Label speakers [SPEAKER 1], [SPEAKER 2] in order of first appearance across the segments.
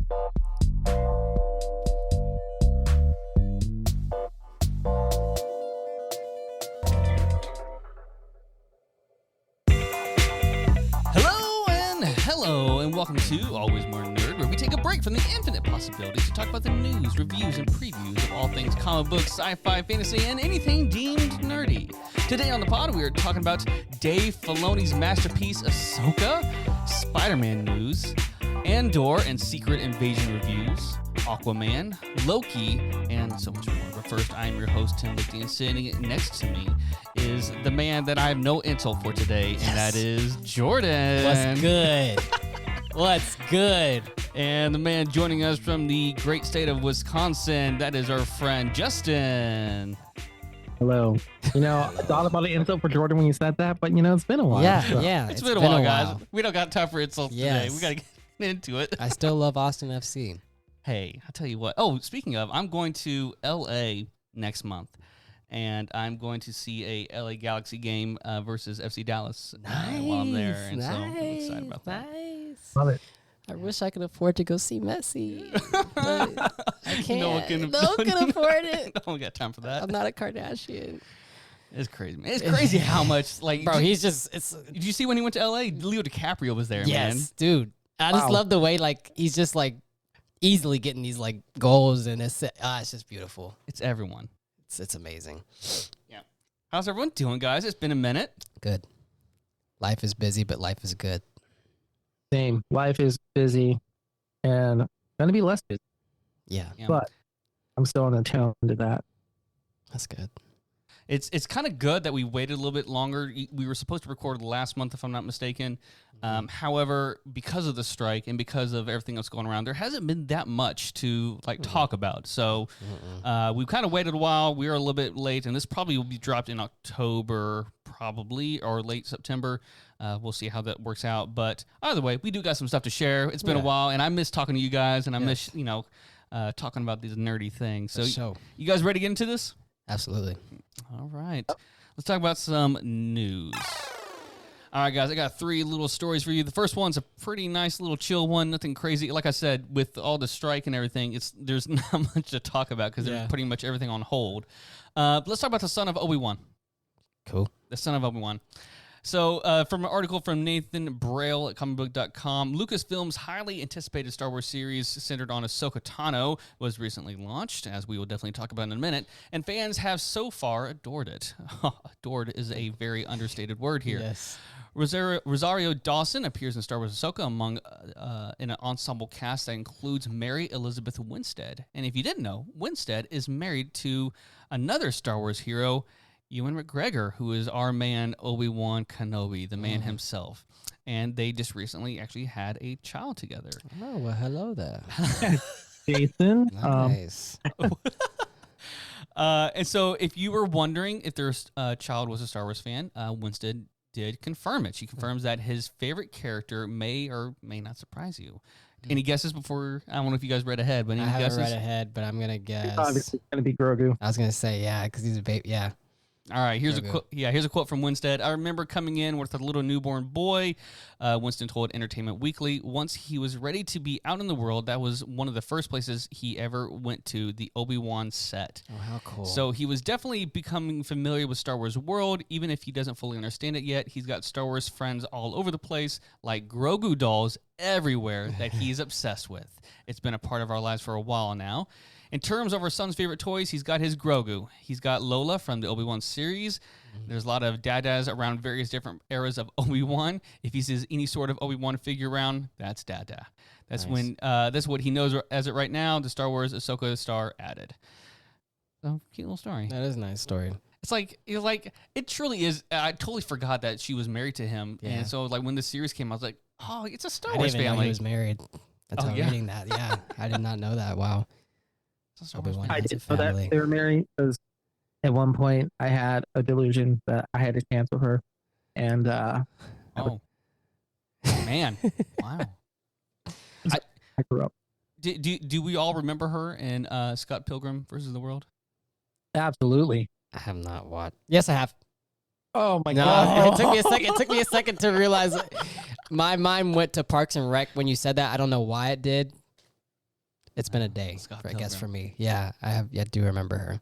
[SPEAKER 1] Hello, and welcome to Always More Nerd, where we take a break from the infinite possibilities to talk about the news, reviews, and previews of all things comic books, sci-fi, fantasy, and anything deemed nerdy. Today on the pod, we are talking about Dave Filoni's masterpiece, Ahsoka, Spider-Man news, Andor and Secret Invasion reviews, Aquaman, Loki, and so much more. But first, I am your host, Tim Lichty, and sitting next to me is the man that I have no intel for today, and that is Jordan.
[SPEAKER 2] What's good? What's good?
[SPEAKER 1] And the man joining us from the great state of Wisconsin, that is our friend Justin.
[SPEAKER 3] Hello. I thought about the insult for Jordan when you said that, but it's been a while.
[SPEAKER 2] Yeah.
[SPEAKER 1] It's been a while, guys. We don't got time for insults today. We got to get into it.
[SPEAKER 2] I still love Austin FC.
[SPEAKER 1] Hey, I'll tell you what. Oh, speaking of, I'm going to L.A. next month, and I'm going to see a L.A. Galaxy game versus FC Dallas while I'm there, and so I'm excited about that.
[SPEAKER 2] Nice.
[SPEAKER 3] Love it.
[SPEAKER 2] I wish I could afford to go see Messi, but I can't.
[SPEAKER 1] No one can
[SPEAKER 2] afford it.
[SPEAKER 1] No one got time for that.
[SPEAKER 2] I'm not a Kardashian.
[SPEAKER 1] It's crazy, man. It's crazy how much,
[SPEAKER 2] Bro, he's just,
[SPEAKER 1] did you see when he went to L.A.? Leo DiCaprio was there, man.
[SPEAKER 2] Yes, dude. I just love the way, he's just, easily getting these, goals, and it's just beautiful.
[SPEAKER 1] It's everyone.
[SPEAKER 2] It's amazing.
[SPEAKER 1] Yeah. How's everyone doing, guys? It's been a minute.
[SPEAKER 2] Good. Life is busy, but life is good.
[SPEAKER 3] Same. Life is busy and going to be less busy,
[SPEAKER 2] Yeah.
[SPEAKER 3] but I'm still on a challenge to that.
[SPEAKER 2] That's good.
[SPEAKER 1] It's kind of good that we waited a little bit longer. We were supposed to record last month, if I'm not mistaken. However, because of the strike and because of everything that's going around, there hasn't been that much to talk about. So we've kind of waited a while. We are a little bit late, and this probably will be dropped in October, probably, or late September. We'll see how that works out. But either way, we do got some stuff to share. It's been a while, and I miss talking to you guys, and I miss talking about these nerdy things. So you guys ready to get into this?
[SPEAKER 2] Absolutely.
[SPEAKER 1] All right. Let's talk about some news. All right, guys, I got 3 little stories for you. The first one's a pretty nice little chill one, nothing crazy. Like I said, with all the strike and everything, there's not much to talk about because they're pretty much everything on hold. But let's talk about the son of Obi-Wan.
[SPEAKER 2] Cool.
[SPEAKER 1] The son of Obi-Wan. So, from an article from Nathan Braille at comicbook.com, Lucasfilm's highly anticipated Star Wars series centered on Ahsoka Tano was recently launched, as we will definitely talk about in a minute, and fans have so far adored it. Adored is a very understated word here.
[SPEAKER 2] Yes.
[SPEAKER 1] Rosario Dawson appears in Star Wars Ahsoka in an ensemble cast that includes Mary Elizabeth Winstead. And if you didn't know, Winstead is married to another Star Wars hero, Ewan McGregor, who is our man Obi-Wan Kenobi, the man himself. And they just recently actually had a child together.
[SPEAKER 2] Oh, well, hello there.
[SPEAKER 3] Jason.
[SPEAKER 2] Nice.
[SPEAKER 1] And so if you were wondering if their child was a Star Wars fan, Winstead did confirm it. She confirms that his favorite character may or may not surprise you. Any guesses before? I don't know if you guys read ahead, but any guesses?
[SPEAKER 2] I haven't read ahead, but I'm going to guess.
[SPEAKER 3] Obviously, it's going to be Grogu.
[SPEAKER 2] I was going to say, yeah, because he's a baby. Yeah.
[SPEAKER 1] All right, here's a quote. Yeah, here's a quote from Winstead. I remember coming in with a little newborn boy. Winston told Entertainment Weekly, once he was ready to be out in the world, that was one of the first places he ever went to, the Obi-Wan set.
[SPEAKER 2] Oh, how cool.
[SPEAKER 1] So he was definitely becoming familiar with Star Wars world, even if he doesn't fully understand it yet. He's got Star Wars friends all over the place, like Grogu dolls everywhere that he's obsessed with. It's been a part of our lives for a while now. In terms of our son's favorite toys, he's got his Grogu. He's got Lola from the Obi-Wan series. There's a lot of Dadas around various different eras of Obi-Wan. If he sees any sort of Obi-Wan figure around, that's Dada. That's when that's what he knows as it right now. The Star Wars Ahsoka star added. So cute little story.
[SPEAKER 2] That is a nice story.
[SPEAKER 1] It's like it truly is. I totally forgot that she was married to him, and so when the series came, I was like, oh, it's a Star Wars family.
[SPEAKER 2] I didn't even know he was married. That's how I'm reading that. Yeah, I did not know that. Wow.
[SPEAKER 3] I did know that they were married because at one point I had a delusion that I had a chance with her, and
[SPEAKER 1] man, wow.
[SPEAKER 3] I grew up.
[SPEAKER 1] Do we all remember her in Scott Pilgrim versus the World?
[SPEAKER 3] Absolutely.
[SPEAKER 2] I have not watched. Yes, I have.
[SPEAKER 3] Oh my god!
[SPEAKER 2] It took me a second. It took me a second to realize. My mind went to Parks and Rec when you said that. I don't know why it did. It's been a day, I guess, for me. Yeah, I do remember her.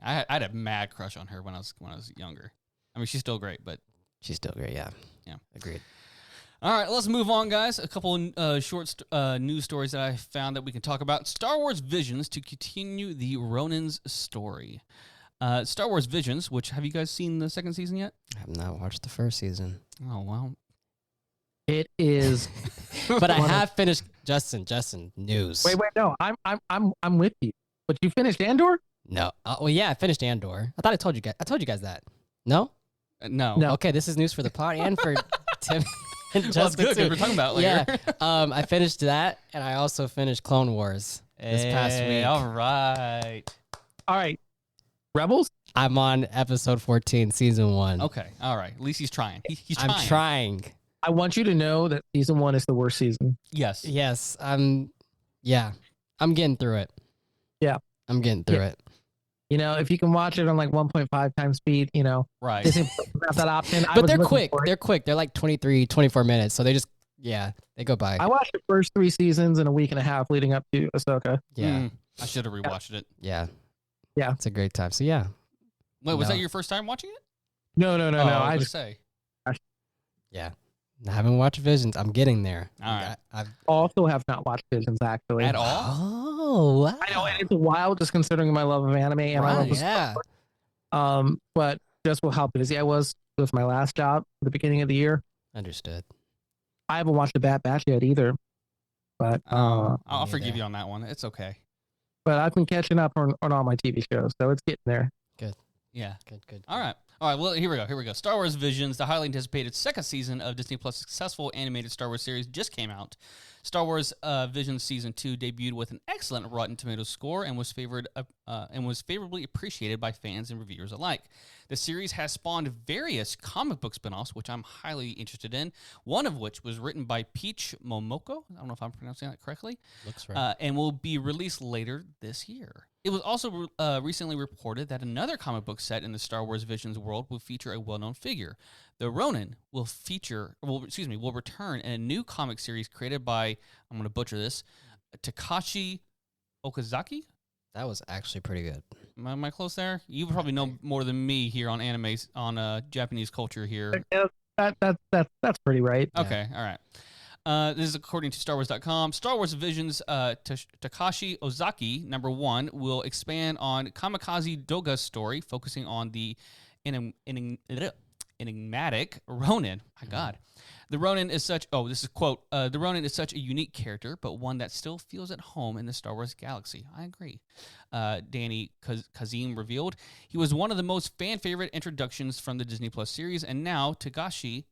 [SPEAKER 1] I had a mad crush on her when I was younger. I mean, she's still great, but
[SPEAKER 2] she's still great. Yeah. Agreed.
[SPEAKER 1] All right, let's move on, guys. A couple short news stories that I found that we can talk about. Star Wars Visions to continue the Ronin's story. Star Wars Visions, which, have you guys seen the second season yet?
[SPEAKER 2] I have not watched the first season.
[SPEAKER 1] Oh, well.
[SPEAKER 3] It is.
[SPEAKER 2] But I have finished Justin, news.
[SPEAKER 3] Wait, no. I'm with you. But you finished Andor?
[SPEAKER 2] No. Well, yeah, I finished Andor. I thought I told you guys. I told you guys that. No?
[SPEAKER 1] No.
[SPEAKER 2] Okay, this is news for the pod and for Tim.
[SPEAKER 1] Well, that's good because we're talking about it later.
[SPEAKER 2] Yeah. I finished that, and I also finished Clone Wars this past week.
[SPEAKER 1] All right.
[SPEAKER 3] Rebels?
[SPEAKER 2] I'm on episode 14, season 1.
[SPEAKER 1] Okay. All right. At least he's trying. He's trying.
[SPEAKER 2] I'm trying.
[SPEAKER 3] I want you to know that season 1 is the worst season.
[SPEAKER 1] Yes.
[SPEAKER 2] Yes. I'm getting through it.
[SPEAKER 3] Yeah.
[SPEAKER 2] I'm getting through it.
[SPEAKER 3] You know, if you can watch it on like 1.5 times speed, you know.
[SPEAKER 1] Right.
[SPEAKER 3] Disney have that option.
[SPEAKER 2] But they're quick. They're quick. They're like 23, 24 minutes. So they just, they go by.
[SPEAKER 3] I watched the first 3 seasons in a week and a half leading up to Ahsoka.
[SPEAKER 2] Yeah.
[SPEAKER 1] I should have rewatched it.
[SPEAKER 2] Yeah.
[SPEAKER 3] Yeah.
[SPEAKER 2] It's a great time. So, yeah.
[SPEAKER 1] Wait, was that your first time watching it?
[SPEAKER 3] No.
[SPEAKER 1] I just say.
[SPEAKER 2] Yeah. I haven't watched Visions. I'm getting there.
[SPEAKER 1] All right.
[SPEAKER 3] I also have not watched Visions, actually.
[SPEAKER 1] At all?
[SPEAKER 2] Oh, wow.
[SPEAKER 3] I know, and it's a while just considering my love of anime and my love of Star Wars. But just with how busy I was with my last job at the beginning of the year.
[SPEAKER 2] Understood.
[SPEAKER 3] I haven't watched The Bad Batch yet either. But
[SPEAKER 1] I'll forgive you on that one. It's okay.
[SPEAKER 3] But I've been catching up on all my TV shows, so it's getting there.
[SPEAKER 2] Good.
[SPEAKER 1] Yeah.
[SPEAKER 2] Good.
[SPEAKER 1] All right. Well, here we go. Star Wars Visions, the highly anticipated second season of Disney Plus' successful animated Star Wars series, just came out. Star Wars Visions Season 2 debuted with an excellent Rotten Tomatoes score and was favorably appreciated by fans and reviewers alike. The series has spawned various comic book spinoffs, which I'm highly interested in, one of which was written by Peach Momoko. I don't know if I'm pronouncing that correctly.
[SPEAKER 2] Looks right.
[SPEAKER 1] And will be released later this year. It was also recently reported that another comic book set in the Star Wars Visions world will feature a well-known figure. The Ronin will return in a new comic series created by, I'm going to butcher this, Takashi Okazaki?
[SPEAKER 2] That was actually pretty good.
[SPEAKER 1] Am I close there? You probably know more than me here on anime, on Japanese culture here.
[SPEAKER 3] That's pretty right.
[SPEAKER 1] Okay, all right. This is according to StarWars.com. Star Wars Visions Takashi Ozaki, #1, will expand on Kamikaze Doga's story, focusing on the enigmatic Ronin. My God. The Ronin is such, this is quote, the Ronin is such a unique character, but one that still feels at home in the Star Wars galaxy. I agree. Danny Kazim revealed. He was one of the most fan-favorite introductions from the Disney Plus series, and now Takashi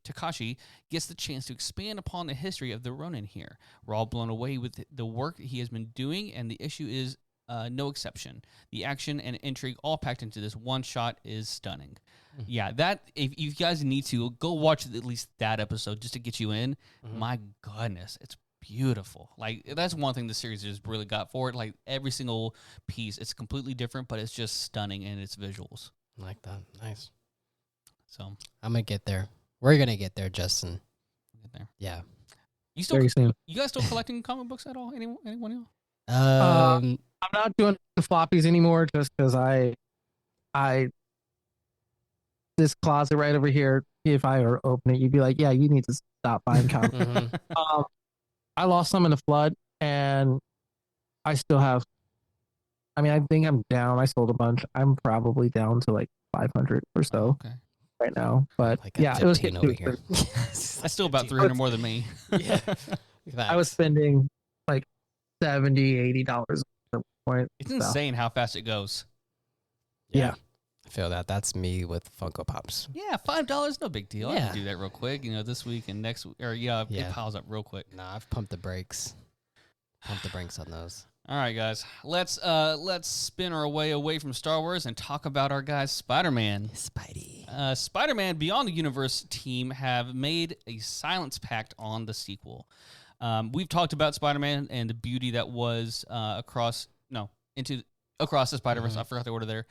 [SPEAKER 1] gets the chance to expand upon the history of the Ronin here. We're all blown away with the work he has been doing, and the issue is no exception. The action and intrigue all packed into this one shot is stunning. Yeah, that if you guys need to go watch at least that episode just to get you in. My goodness, it's beautiful. Like that's one thing the series has really got for it. Like every single piece, it's completely different, but it's just stunning in its visuals.
[SPEAKER 2] I like that. Nice.
[SPEAKER 1] So
[SPEAKER 2] I'm gonna get there. We're gonna get there, Justin.
[SPEAKER 1] Get there.
[SPEAKER 2] Yeah.
[SPEAKER 1] You guys still collecting comic books at all? Anyone else?
[SPEAKER 3] I'm not doing floppies anymore just because I this closet right over here, if I were to open it, you'd be like, yeah, you need to stop buying comics. I lost some in the flood, and I still have, I mean, I think I'm down. I sold a bunch. I'm probably down to like 500 or so right now. But
[SPEAKER 2] like
[SPEAKER 3] yeah, it was getting
[SPEAKER 2] over here.
[SPEAKER 1] That's still about 300 more than me.
[SPEAKER 2] Yeah.
[SPEAKER 3] I was spending like $70, $80 at the point.
[SPEAKER 1] It's insane how fast it goes.
[SPEAKER 3] Yeah.
[SPEAKER 2] I feel that. That's me with Funko Pops.
[SPEAKER 1] Yeah, $5, no big deal. I
[SPEAKER 2] Yeah.
[SPEAKER 1] can do that real quick. This week and next week. Or it piles up real quick.
[SPEAKER 2] Nah, I've pumped the brakes. Pumped the brakes on those.
[SPEAKER 1] All right, guys. Let's spin our way away from Star Wars and talk about our guys Spider-Man.
[SPEAKER 2] Spidey.
[SPEAKER 1] Spider-Man Beyond the Universe team have made a silence pact on the sequel. We've talked about Spider-Man and the beauty that was across the Spider-Verse. I forgot the order there.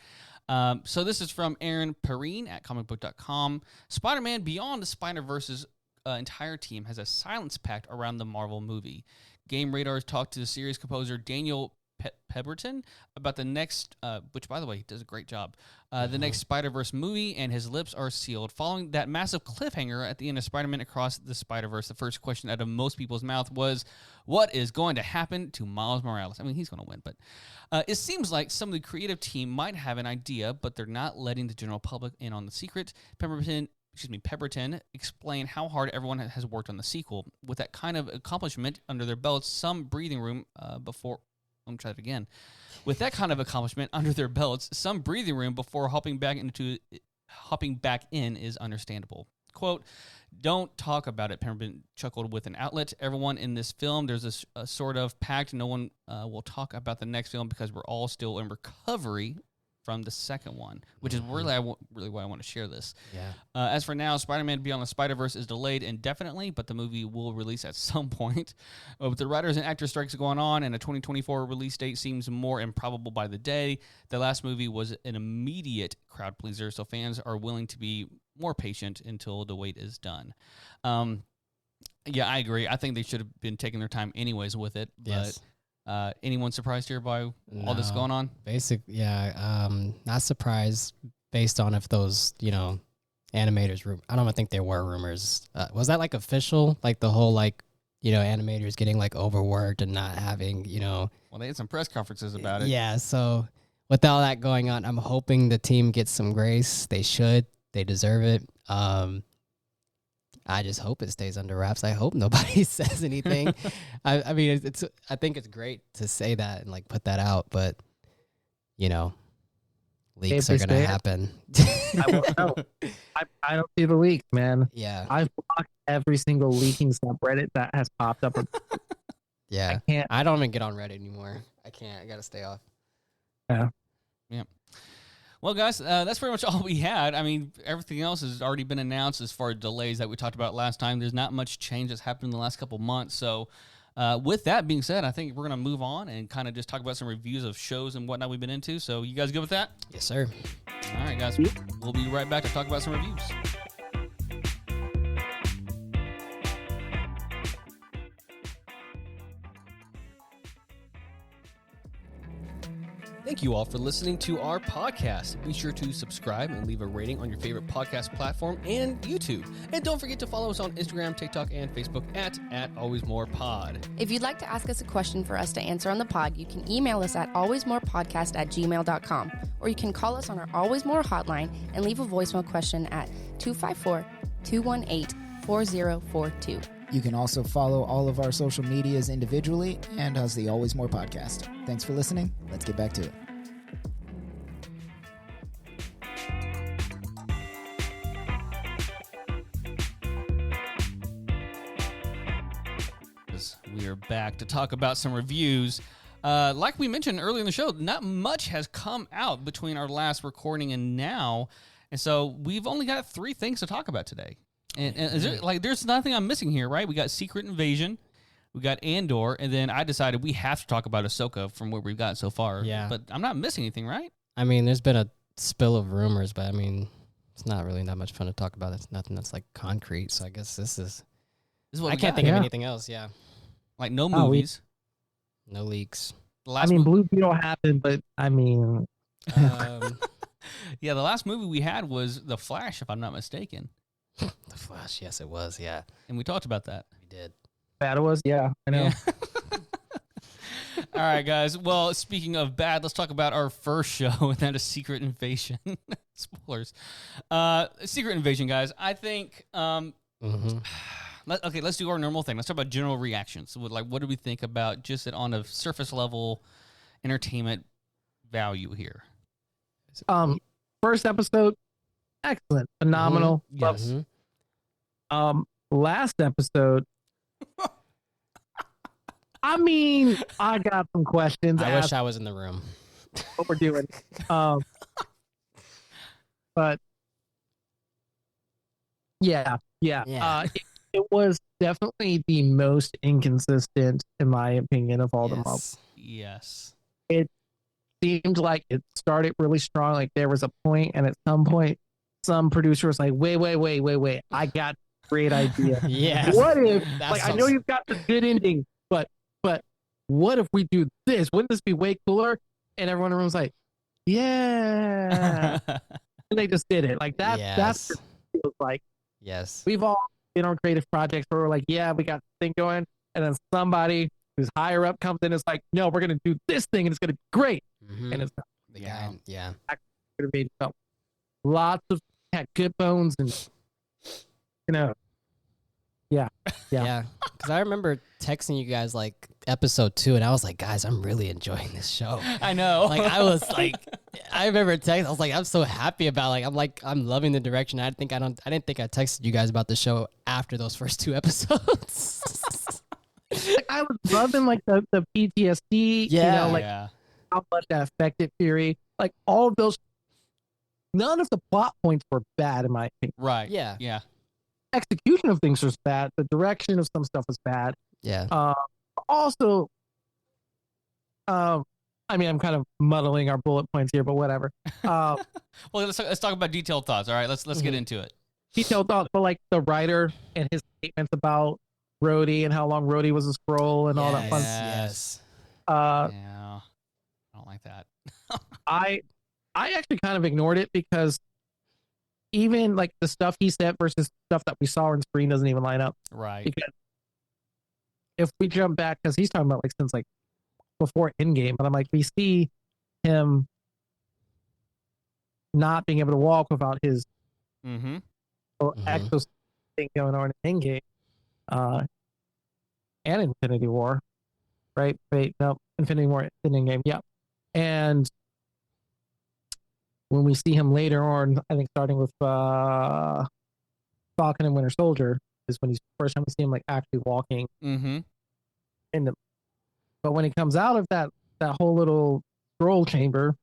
[SPEAKER 1] So this is from Aaron Perrine at comicbook.com. Spider-Man Beyond the Spider-Verse's entire team has a silence pact around the Marvel movie. Game Radar's talked to the series composer Daniel Pemberton about the next, which, by the way, he does a great job, the next Spider-Verse movie, and his lips are sealed. Following that massive cliffhanger at the end of Spider-Man Across the Spider-Verse, the first question out of most people's mouth was, what is going to happen to Miles Morales? I mean, he's going to win, but it seems like some of the creative team might have an idea, but they're not letting the general public in on the secret. Pemberton explained how hard everyone has worked on the sequel. With that kind of accomplishment under their belts, some breathing room before... Let me try that again. With that kind of accomplishment under their belts, some breathing room before hopping back in is understandable. Quote, don't talk about it, Pemberton chuckled with an outlet. Everyone in this film, there's a sort of pact. No one will talk about the next film because we're all still in recovery from the second one, which is really why I want to share this.
[SPEAKER 2] Yeah.
[SPEAKER 1] As for now, Spider-Man Beyond the Spider-Verse is delayed indefinitely, but the movie will release at some point. With the writers and actors strikes going on and a 2024 release date seems more improbable by the day, the last movie was an immediate crowd pleaser, so fans are willing to be more patient until the wait is done. Yeah, I agree. I think they should have been taking their time anyways with it, but...
[SPEAKER 2] Yes.
[SPEAKER 1] Anyone surprised here by all this going on?
[SPEAKER 2] Not surprised based on if those, animators, I don't think there were rumors. Was that like official? Like the whole animators getting like overworked and not having,
[SPEAKER 1] Well, they had some press conferences about it.
[SPEAKER 2] Yeah, so with all that going on, I'm hoping the team gets some grace. They should. They deserve it. I just hope it stays under wraps. I hope nobody says anything. I mean, I think it's great to say that and like put that out, but leaks are gonna happen.
[SPEAKER 3] I won't know. I don't see the leaks, man.
[SPEAKER 2] Yeah,
[SPEAKER 3] I've blocked every single leaking subreddit that has popped up.
[SPEAKER 2] Yeah,
[SPEAKER 3] I can't.
[SPEAKER 2] I don't even get on Reddit anymore. I can't. I gotta stay off.
[SPEAKER 3] Yeah.
[SPEAKER 1] Well, guys, that's pretty much all we had. I mean, everything else has already been announced as far as delays that we talked about last time. There's not much change that's happened in the last couple months. So with that being said, I think we're going to move on and kind of just talk about some reviews of shows and whatnot we've been into. So you guys good with that?
[SPEAKER 2] Yes, sir.
[SPEAKER 1] All right, guys. We'll be right back to talk about some reviews. Thank you all for listening to our podcast. Be sure to subscribe and leave a rating on your favorite podcast platform and YouTube. And don't forget to follow us on Instagram, TikTok, and Facebook at AlwaysMorePod.
[SPEAKER 4] If you'd like to ask us a question for us to answer on the pod, you can email us at alwaysmorepodcast@gmail.com, or you can call us on our Always More hotline and leave a voicemail question at 254-218-4042.
[SPEAKER 5] You can also follow all of our social medias individually and as the Always More podcast. Thanks for listening. Let's get back to it.
[SPEAKER 1] We are back to talk about some reviews. Like we mentioned earlier in the show, not much has come out between our last recording and now. And so we've only got 3 things to talk about today. And is there, there's nothing I'm missing here, right? We got Secret Invasion, we got Andor, and then I decided we have to talk about Ahsoka from where we've got so far.
[SPEAKER 2] Yeah.
[SPEAKER 1] But I'm not missing anything, right?
[SPEAKER 2] I mean, there's been a spill of rumors, but I mean, it's not really that much fun to talk about. It's nothing that's like concrete. So I guess this is
[SPEAKER 1] what
[SPEAKER 2] I can't think of anything else. Yeah.
[SPEAKER 1] Like no movies.
[SPEAKER 2] No leaks.
[SPEAKER 3] Blue Beetle happened, but I mean.
[SPEAKER 1] Yeah, the last movie we had was The Flash, if I'm not mistaken.
[SPEAKER 2] The Flash, yes, it was, yeah.
[SPEAKER 1] And we talked about that.
[SPEAKER 2] We did.
[SPEAKER 3] Bad it was, yeah, I know.
[SPEAKER 1] Yeah. All right, guys. Well, speaking of bad, let's talk about our first show, and that is Secret Invasion. Spoilers. Secret Invasion, guys. I think. Let's do our normal thing. Let's talk about general reactions. Like, what do we think about just it on a surface level entertainment value here?
[SPEAKER 3] First episode, excellent, phenomenal.
[SPEAKER 2] Yes.
[SPEAKER 3] Last episode, I mean, I got some questions.
[SPEAKER 2] I wish I was in the room.
[SPEAKER 3] What we're doing, but yeah. It was definitely the most inconsistent, in my opinion, of all the Marvel.
[SPEAKER 1] Yes.
[SPEAKER 3] It seemed like it started really strong. Like there was a point, and at some point, some producer was like, wait. I got a great idea.
[SPEAKER 2] Yeah.
[SPEAKER 3] What if, I know you've got the good ending, but what if we do this? Wouldn't this be way cooler? And everyone in the room was like, yeah. And they just did it. Like that's
[SPEAKER 2] Yes.
[SPEAKER 3] what it feels like.
[SPEAKER 2] Yes.
[SPEAKER 3] We've all been on creative projects where we're like, yeah, we got this thing going. And then somebody who's higher up comes in and is like, no, we're going to do this thing and it's going to be great.
[SPEAKER 2] Mhm.
[SPEAKER 3] And it's
[SPEAKER 2] The
[SPEAKER 1] Yeah.
[SPEAKER 2] guy, yeah.
[SPEAKER 3] could have made lots of had good bones and, you know, Yeah.
[SPEAKER 2] Yeah. Because I remember texting you guys like episode 2, and I was like, guys, I'm really enjoying this show.
[SPEAKER 1] I know.
[SPEAKER 2] Like I was like, I remember texting. I was like, I'm so happy about. I'm loving the direction. I didn't think I texted you guys about the show after those first 2 episodes.
[SPEAKER 3] Like, I was loving like the PTSD, you know, like
[SPEAKER 1] yeah.
[SPEAKER 3] how much that affected Fury. Like all of those, none of the plot points were bad in my opinion.
[SPEAKER 1] Right.
[SPEAKER 2] Yeah.
[SPEAKER 1] Yeah.
[SPEAKER 3] Execution of things was bad. The direction of some stuff was bad.
[SPEAKER 2] Yeah.
[SPEAKER 3] Also, I mean, I'm kind of muddling our bullet points here, but whatever.
[SPEAKER 1] Well, let's talk about detailed thoughts. All right, let's get into it.
[SPEAKER 3] Detailed thoughts, but like the writer and his statements about Rhodey and how long Rhodey was a scroll and all that fun.
[SPEAKER 2] Yes.
[SPEAKER 1] Yeah, I don't like that.
[SPEAKER 3] I actually kind of ignored it because even like the stuff he said versus stuff that we saw on screen doesn't even line up.
[SPEAKER 1] Right.
[SPEAKER 3] Because if we jump back, because he's talking about like since like before Endgame, but I'm like, we see him not being able to walk without his
[SPEAKER 1] Mm-hmm.
[SPEAKER 3] exo thing going on in Endgame, and Infinity War, right? Wait, no, Infinity War in Endgame, yeah. And when we see him later on, I think starting with Falcon and Winter Soldier is when he's first time we see him like actually walking
[SPEAKER 1] Mm-hmm.
[SPEAKER 3] in the. But when he comes out of that whole little scroll chamber,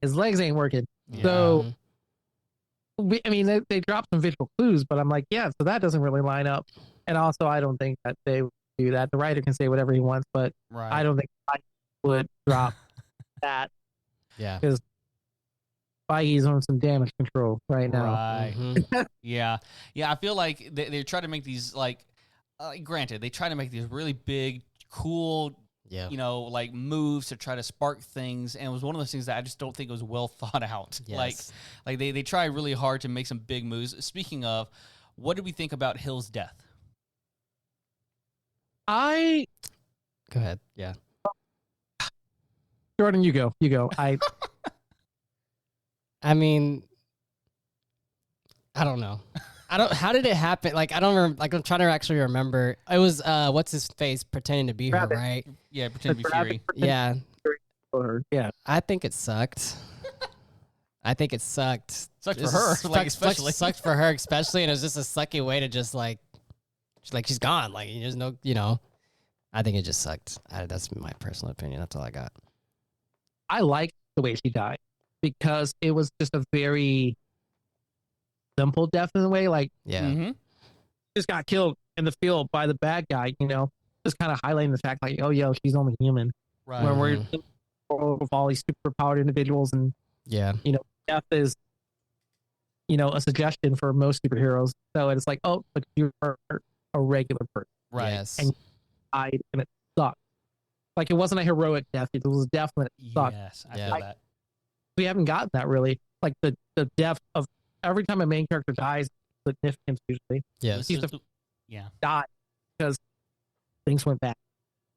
[SPEAKER 3] his legs ain't working.
[SPEAKER 1] Yeah.
[SPEAKER 3] So, I mean, they dropped some visual clues, but I'm like, yeah, so that doesn't really line up. And also, I don't think that they would do that. The writer can say whatever he wants, but
[SPEAKER 1] Right.
[SPEAKER 3] I don't think I would drop that.
[SPEAKER 2] Yeah.
[SPEAKER 3] Feige's on some damage control right now.
[SPEAKER 1] Right.
[SPEAKER 2] Mhm.
[SPEAKER 1] Yeah. I feel like they try to make these like, granted, they try to make these really big, cool,
[SPEAKER 2] Yeah.
[SPEAKER 1] you know, like moves to try to spark things, and it was one of those things that I just don't think was well thought out.
[SPEAKER 2] Yes.
[SPEAKER 1] Like they try really hard to make some big moves. Speaking of, what did we think about Hill's death?
[SPEAKER 3] I
[SPEAKER 2] Go ahead. Yeah.
[SPEAKER 3] Jordan, you go.
[SPEAKER 2] I mean, I don't know. How did it happen? Like, I don't remember. Like, I'm trying to actually remember. It was, what's his face pretending to be her,
[SPEAKER 3] Rabbit.
[SPEAKER 2] right?
[SPEAKER 1] Yeah, pretend to be Fury.
[SPEAKER 2] Yeah.
[SPEAKER 3] Yeah.
[SPEAKER 2] I think it sucked.
[SPEAKER 1] Sucked for
[SPEAKER 2] Just
[SPEAKER 1] her,
[SPEAKER 2] sucked-
[SPEAKER 1] like especially.
[SPEAKER 2] Sucked for her, especially. And it was just a sucky way to just like she's gone. Like, there's no, I think it just sucked. That's my personal opinion. That's all I got.
[SPEAKER 3] I liked the way she died because it was just a very simple death in a way. Like,
[SPEAKER 2] Yeah.
[SPEAKER 1] Mm-hmm.
[SPEAKER 3] just got killed in the field by the bad guy, just kind of highlighting the fact like, oh, yo, she's only human.
[SPEAKER 1] Right.
[SPEAKER 3] When we're in a world with all these superpowered individuals and,
[SPEAKER 2] Yeah.
[SPEAKER 3] death is, a suggestion for most superheroes. So it's like, oh, but you're a regular person.
[SPEAKER 1] Right.
[SPEAKER 2] Yes.
[SPEAKER 3] And died and it sucked. Like, it wasn't a heroic death. It was a death when it sucked.
[SPEAKER 1] Yes, I
[SPEAKER 2] Yeah.
[SPEAKER 1] feel that.
[SPEAKER 3] We haven't gotten that really. Like the death of every time a main character dies, significance usually
[SPEAKER 2] Yes.
[SPEAKER 3] He's
[SPEAKER 1] Yeah.
[SPEAKER 3] die because things went bad.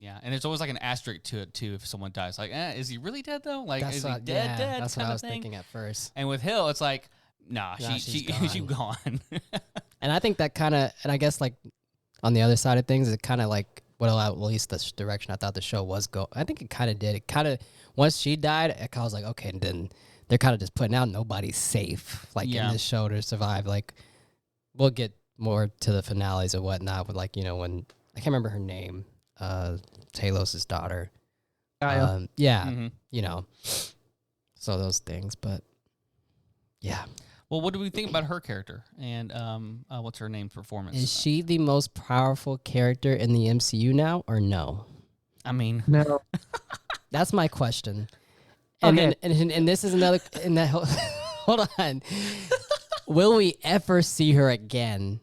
[SPEAKER 1] Yeah, and there's always like an asterisk to it too if someone dies. Like, is he really dead though? Like,
[SPEAKER 2] That's
[SPEAKER 1] is he
[SPEAKER 2] what,
[SPEAKER 1] dead?
[SPEAKER 2] yeah, that's what
[SPEAKER 1] kind
[SPEAKER 2] I
[SPEAKER 1] of
[SPEAKER 2] was
[SPEAKER 1] thing?
[SPEAKER 2] thinking at first.
[SPEAKER 1] And with Hill, it's like,
[SPEAKER 2] Nah,
[SPEAKER 1] nah, she's
[SPEAKER 2] she's
[SPEAKER 1] gone.
[SPEAKER 2] And I think that kind of, and I guess like on the other side of things, it kind of like, well, at least the direction I thought the show was go. I think it kind of did. It kind of, once she died, I was like, okay, and then they're kind of just putting out nobody's safe, like
[SPEAKER 1] Yeah.
[SPEAKER 2] in this show to survive. Like, we'll get more to the finales and whatnot, but like, when, I can't remember her name, Talos' daughter. Yeah,
[SPEAKER 1] Mhm.
[SPEAKER 2] So those things, but yeah.
[SPEAKER 1] Well, what do we think about her character and what's her name performance?
[SPEAKER 2] Is she the most powerful character in the MCU now or no?
[SPEAKER 1] I mean,
[SPEAKER 3] No,
[SPEAKER 2] That's my question. And
[SPEAKER 3] Okay.
[SPEAKER 2] then, and this is another. And that hold on. Will we ever see her again,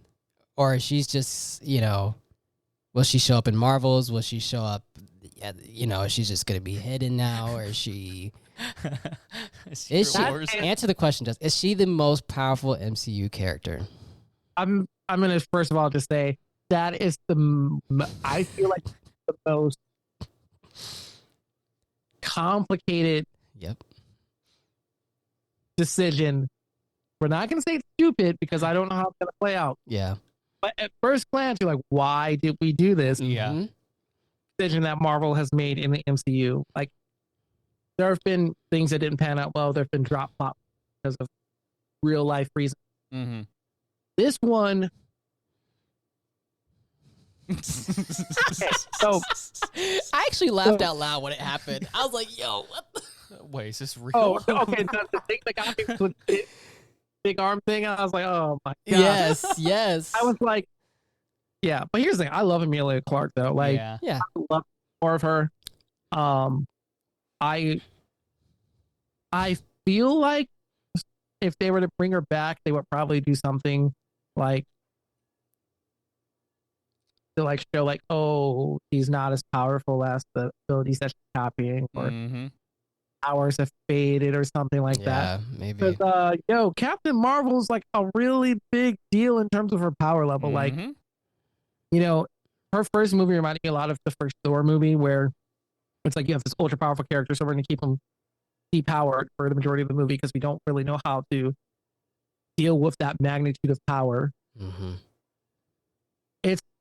[SPEAKER 2] or she's just will she show up in Marvels? Will she show up yeah, you know, she's just gonna be hidden now, or is she?
[SPEAKER 1] Secret
[SPEAKER 2] She
[SPEAKER 1] Wars.
[SPEAKER 2] answer the question? Just is she the most powerful MCU character?
[SPEAKER 3] I'm gonna first of all just say that is I feel like the most complicated
[SPEAKER 2] Yep.
[SPEAKER 3] decision. We're not gonna say it's stupid because I don't know how it's gonna play out.
[SPEAKER 2] Yeah.
[SPEAKER 3] But at first glance, you're like, why did we do this?
[SPEAKER 1] Yeah.
[SPEAKER 2] Mhm.
[SPEAKER 3] Decision that Marvel has made in the MCU. Like, there have been things that didn't pan out well. There have been drop plots because of real life reasons.
[SPEAKER 1] Mm-hmm.
[SPEAKER 3] This one, so
[SPEAKER 2] I actually laughed out loud when it happened. I was like, "Yo, what?"
[SPEAKER 1] Wait, is this real?
[SPEAKER 3] okay. The thing that got me was the big arm thing. I was like, oh my god.
[SPEAKER 2] Yes, yes.
[SPEAKER 3] I was like, yeah. But here's the thing: I love Emilia Clarke though. Like,
[SPEAKER 1] yeah.
[SPEAKER 2] yeah.
[SPEAKER 3] I love more of her. I feel like if they were to bring her back, they would probably do something like to like show like, oh, she's not as powerful as the abilities that she's copying, or
[SPEAKER 1] Mm-hmm.
[SPEAKER 3] powers have faded, or something like that.
[SPEAKER 2] Yeah, maybe.
[SPEAKER 3] Because Captain Marvel's like a really big deal in terms of her power level. Like,
[SPEAKER 1] Mhm.
[SPEAKER 3] you know, her first movie reminded me a lot of the first Thor movie, where it's like you have this ultra powerful character, so we're going to keep him depowered for the majority of the movie because we don't really know how to deal with that magnitude of power.
[SPEAKER 2] Mm-hmm.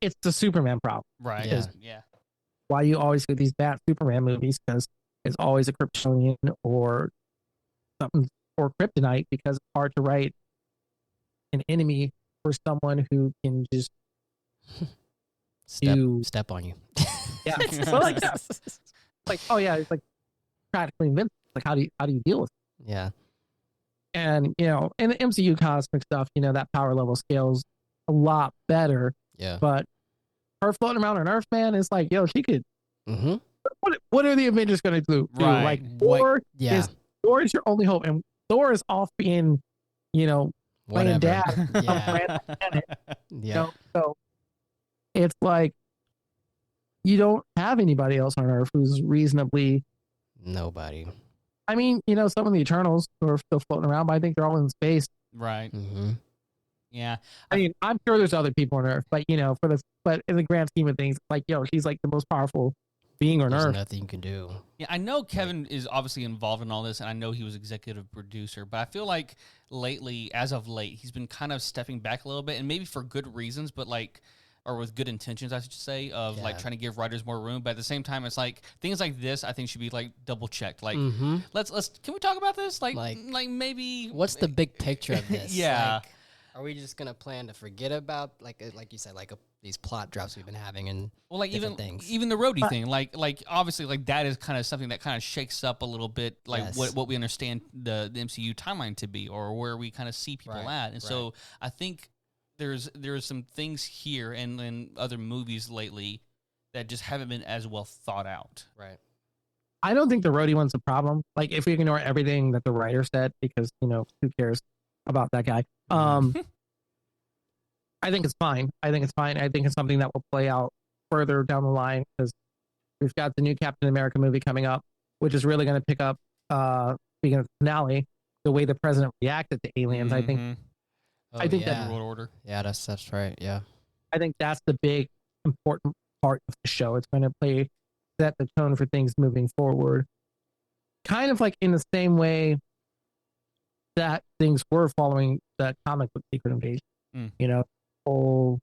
[SPEAKER 3] It's the Superman problem.
[SPEAKER 1] Right.
[SPEAKER 2] Yeah.
[SPEAKER 1] Yeah.
[SPEAKER 3] Why you always get these bad Superman movies, because it's always a Kryptonian or something, or kryptonite, because it's hard to write an enemy for someone who can just do
[SPEAKER 2] Step on you.
[SPEAKER 3] yeah. But like that, like, oh yeah, it's like practically invincible. Like, how do you deal with it?
[SPEAKER 2] Yeah.
[SPEAKER 3] And in the MCU cosmic stuff, that power level scales a lot better.
[SPEAKER 2] Yeah.
[SPEAKER 3] But her floating around on Earth, man, it's like, yo, she could.
[SPEAKER 2] Mm-hmm.
[SPEAKER 3] What are the Avengers going to do?
[SPEAKER 1] Right.
[SPEAKER 3] Like,
[SPEAKER 2] What? Yeah.
[SPEAKER 3] Thor is your only hope, and Thor is off being, playing
[SPEAKER 2] Whatever.
[SPEAKER 3] dad.
[SPEAKER 2] Yeah. Yeah.
[SPEAKER 3] So it's like you don't have anybody else on Earth who's reasonably.
[SPEAKER 2] Nobody.
[SPEAKER 3] I mean, some of the Eternals who are still floating around, but I think they're all in space.
[SPEAKER 1] Right.
[SPEAKER 2] Mm-hmm.
[SPEAKER 1] Yeah.
[SPEAKER 3] I mean, I'm sure there's other people on Earth, but but in the grand scheme of things, like, she's like the most powerful being on
[SPEAKER 2] There's
[SPEAKER 3] Earth.
[SPEAKER 2] nothing you can do.
[SPEAKER 1] Yeah, I know Kevin is obviously involved in all this, and I know he was executive producer, but I feel like lately, as of late, he's been kind of stepping back a little bit, and maybe for good reasons, but or with good intentions, I should say, of like trying to give writers more room. But at the same time, it's like things like this, I think, should be like double checked. Like, let's can we talk about this? Like maybe
[SPEAKER 2] what's the big picture of this?
[SPEAKER 1] Yeah.
[SPEAKER 2] Like, are we just gonna plan to forget about like you said, these plot drops we've been having and
[SPEAKER 1] even
[SPEAKER 2] things?
[SPEAKER 1] even the roadie thing, like obviously like that is kind of something that kind of shakes up a little bit, like what we understand the MCU timeline to be, or where we kind of see people at, and so I think there's some things here and in other movies lately that just haven't been as well thought out.
[SPEAKER 2] Right.
[SPEAKER 3] I don't think the roadie one's a problem. Like, if we ignore everything that the writer said, because who cares about that guy? I think it's fine. I think it's something that will play out further down the line, because we've got the new Captain America movie coming up, which is really going to pick up, speaking of the finale, the way the president reacted to aliens. I think
[SPEAKER 2] Oh,
[SPEAKER 3] I think
[SPEAKER 2] yeah.
[SPEAKER 1] World Order.
[SPEAKER 2] Yeah, that's right. Yeah.
[SPEAKER 3] I think that's the big important part of the show. It's going to set the tone for things moving forward. Kind of like in the same way that things were following the comic book Secret Invasion. Whole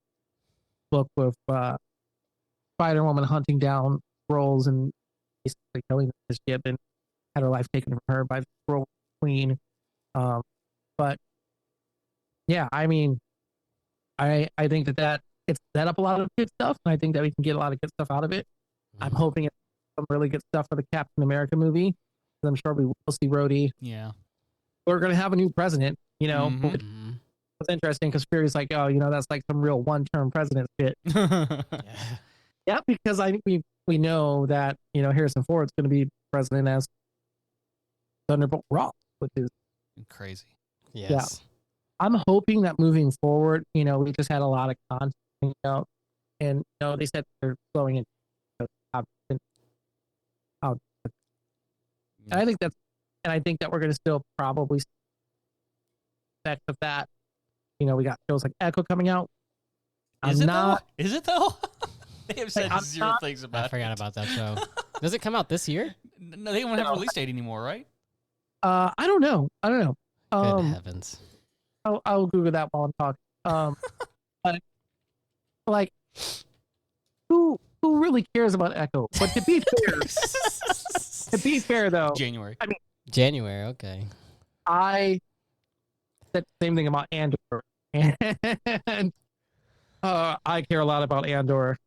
[SPEAKER 3] book with Spider-Woman hunting down Skrulls and basically killing the ship, and had her life taken from her by the Skrull Queen. But yeah, I mean, I think that it's set up a lot of good stuff, and I think that we can get a lot of good stuff out of it. I'm hoping it's some really good stuff for the Captain America movie, because I'm sure we will see Rhodey.
[SPEAKER 1] Yeah.
[SPEAKER 3] We're going to have a new president, which
[SPEAKER 2] Mm-hmm.
[SPEAKER 3] was interesting, because Fury's like, oh, that's like some real one-term president shit. Yeah, because I think we know that, Harrison Ford's going to be president as Thunderbolt Ross, which is
[SPEAKER 1] Crazy.
[SPEAKER 2] Yes.
[SPEAKER 3] I'm hoping that moving forward, we just had a lot of content, and they said they're slowing it. how. And I think that we're going to still probably see effects of that. You know, we got shows like Echo coming out.
[SPEAKER 1] Is it though? They have said
[SPEAKER 3] I'm
[SPEAKER 1] zero
[SPEAKER 3] not-
[SPEAKER 1] things about
[SPEAKER 2] I forgot
[SPEAKER 1] it.
[SPEAKER 2] about that show. Does it come out this year?
[SPEAKER 1] No, they don't have a release date anymore, right?
[SPEAKER 3] I don't know.
[SPEAKER 2] Good heavens.
[SPEAKER 3] I'll Google that while I'm talking. But like, who really cares about Echo? But to be fair, though,
[SPEAKER 1] January.
[SPEAKER 2] January, okay.
[SPEAKER 3] I said the same thing about Andor, and I care a lot about Andor.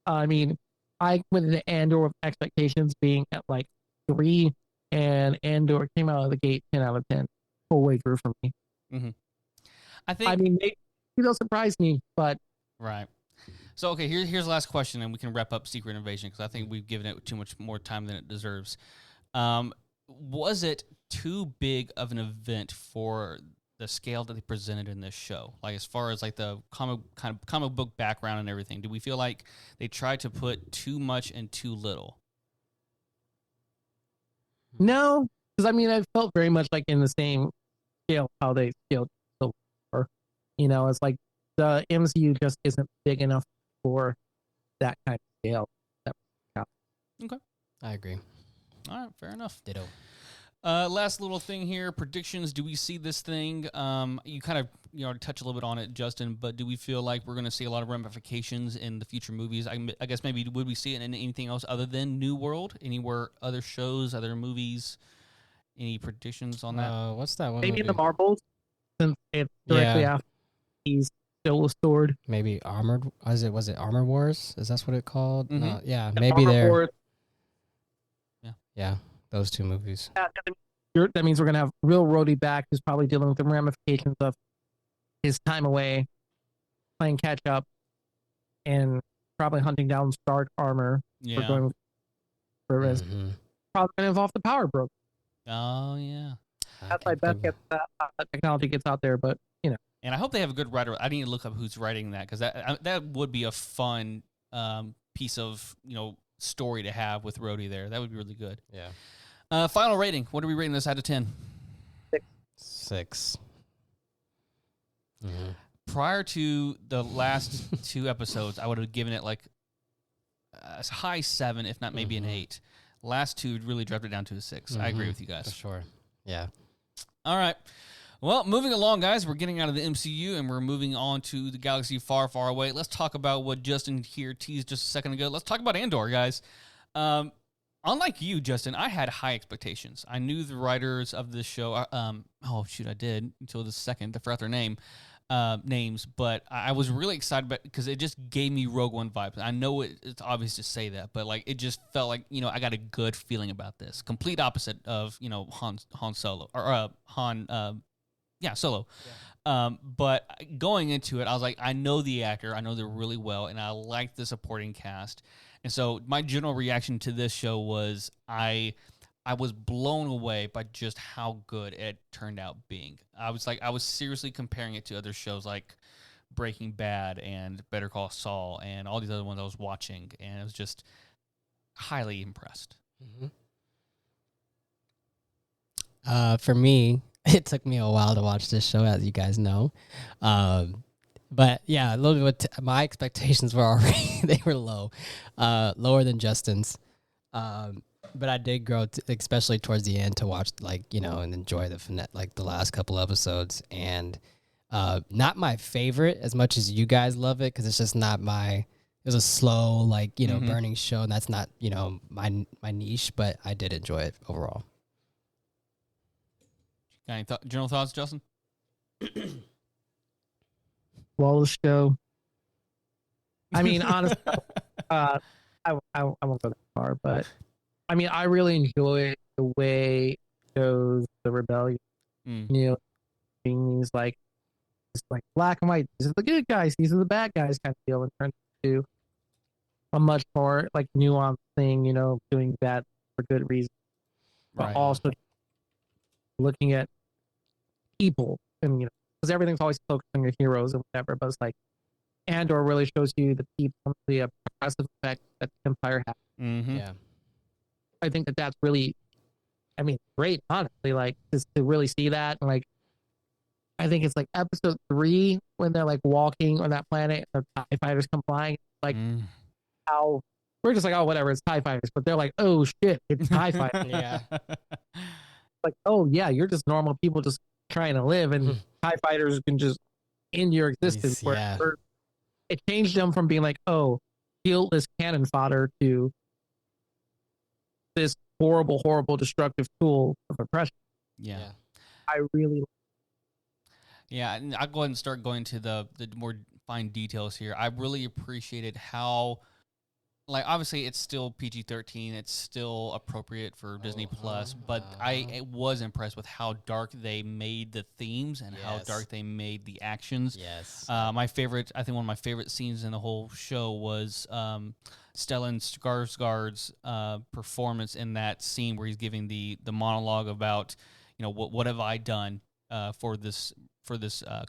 [SPEAKER 3] I mean, I went into Andor with expectations being at like 3, and Andor came out of the gate 10 out of 10, whole way through for me.
[SPEAKER 1] I think.
[SPEAKER 3] I mean, they'll surprise me, but
[SPEAKER 1] Right. So, okay, here's the last question, and we can wrap up Secret Invasion because I think we've given it too much more time than it deserves. Was it too big of an event for the scale that they presented in this show? Like, as far as like the comic book background and everything, do we feel like they tried to put too much and too little?
[SPEAKER 3] no, because I mean, I felt very much like in the same scale how they scaled so far. You know, it's like the MCU just isn't big enough for that kind of scale.
[SPEAKER 2] I agree.
[SPEAKER 1] All right, fair enough.
[SPEAKER 2] Ditto.
[SPEAKER 1] Last little thing here, predictions. Do we see this thing? You kind of touch a little bit on it, Justin, but do we feel like we're going to see a lot of ramifications in the future movies? I guess maybe would we see it in anything else other than New World? Anywhere, other shows, other movies? Any predictions on that?
[SPEAKER 2] What's that one?
[SPEAKER 3] Maybe
[SPEAKER 2] movie?
[SPEAKER 3] in the Marvels, since it's directly after he's still a sword.
[SPEAKER 2] Maybe Armored. Was it Armor Wars? Is that what it called?
[SPEAKER 1] Mhm.
[SPEAKER 2] No, yeah,
[SPEAKER 3] The
[SPEAKER 2] maybe
[SPEAKER 3] Armor
[SPEAKER 2] there.
[SPEAKER 3] Wars,
[SPEAKER 2] Yeah, those two movies.
[SPEAKER 3] that means we're gonna have real Rhodey back, who's probably dealing with the ramifications of his time away, playing catch up, and probably hunting down Stark armor.
[SPEAKER 1] Yeah.
[SPEAKER 3] Going for risk.
[SPEAKER 2] Mhm.
[SPEAKER 3] Probably gonna involve the power broke.
[SPEAKER 1] Oh, yeah.
[SPEAKER 3] That's why Beth gets that technology gets out there, but
[SPEAKER 1] And I hope they have a good writer. I need to look up who's writing that because that would be a fun piece of story to have with Rhodey there. That would be really good.
[SPEAKER 2] Yeah.
[SPEAKER 1] Final rating. What are we rating this out of 10?
[SPEAKER 2] 6. Mhm.
[SPEAKER 1] Prior to the last 2 episodes, I would have given it like a high 7, if not maybe an 8. Last 2 really dropped it down to a 6. I agree with you guys.
[SPEAKER 2] For sure. Yeah.
[SPEAKER 1] All right. Well, moving along, guys, we're getting out of the MCU and we're moving on to the galaxy far, far away. Let's talk about what Justin here teased just a second ago. Let's talk about Andor, guys. Unlike you, Justin, I had high expectations. I knew the writers of this show. I did until the second. I forgot their names, but I was really excited about because it just gave me Rogue One vibes. I know it's obvious to say that, but like it just felt like I got a good feeling about this. Complete opposite of Han Solo or Han. Solo. Yeah. But going into it, I was like, I know the actor, I know they're really well, and I like the supporting cast. And so my general reaction to this show was I was blown away by just how good it turned out being. I was seriously comparing it to other shows like Breaking Bad and Better Call Saul and all these other ones I was watching, and I was just highly impressed.
[SPEAKER 2] For me, it took me a while to watch this show, as you guys know. But yeah, a little bit. My expectations were already they were low, lower than Justin's. But I did grow, especially towards the end, to watch and enjoy the last couple episodes. And not my favorite as much as you guys love it, because it's just not my. It was a slow burning show, and that's not my niche. But I did enjoy it overall.
[SPEAKER 1] Got any general thoughts, Justin?
[SPEAKER 3] flawless show. I mean, honestly, I won't go that far, but I mean, I really enjoy the way it shows the rebellion. Being these like black and white. These are the good guys. These are the bad guys kind of deal, and turns into a much more like nuanced thing. Doing that for good reason, but also looking at people and because everything's always focused on your heroes and whatever, but it's like Andor really shows you the people, the oppressive effect that the Empire has.
[SPEAKER 2] Yeah.
[SPEAKER 3] I think that that's really, I mean, great, honestly, like, just to really see that. And like, I think it's like episode 3 when they're like walking on that planet and the TIE fighters come flying. Like, how we're just like, oh, whatever, it's TIE fighters. But they're like, oh, shit, it's TIE fighters.
[SPEAKER 2] Yeah.
[SPEAKER 3] Like, oh, yeah, you're just normal people just trying to live, and TIE fighters can just end your existence.
[SPEAKER 2] Yeah.
[SPEAKER 3] Where it changed them from being like, oh, guiltless cannon fodder to this horrible, horrible, destructive tool of oppression.
[SPEAKER 1] Yeah.
[SPEAKER 3] I really.
[SPEAKER 1] Yeah, and I'll go ahead and start going to the more fine details here. I really appreciated how, like, obviously it's still PG-13, it's still appropriate for Disney Plus, but I was impressed with how dark they made the themes and how dark they made the actions.
[SPEAKER 2] Yes.
[SPEAKER 1] My favorite, I think one of my favorite scenes in the whole show was Stellan Skarsgård's performance in that scene where he's giving the monologue about, you know, what have I done for this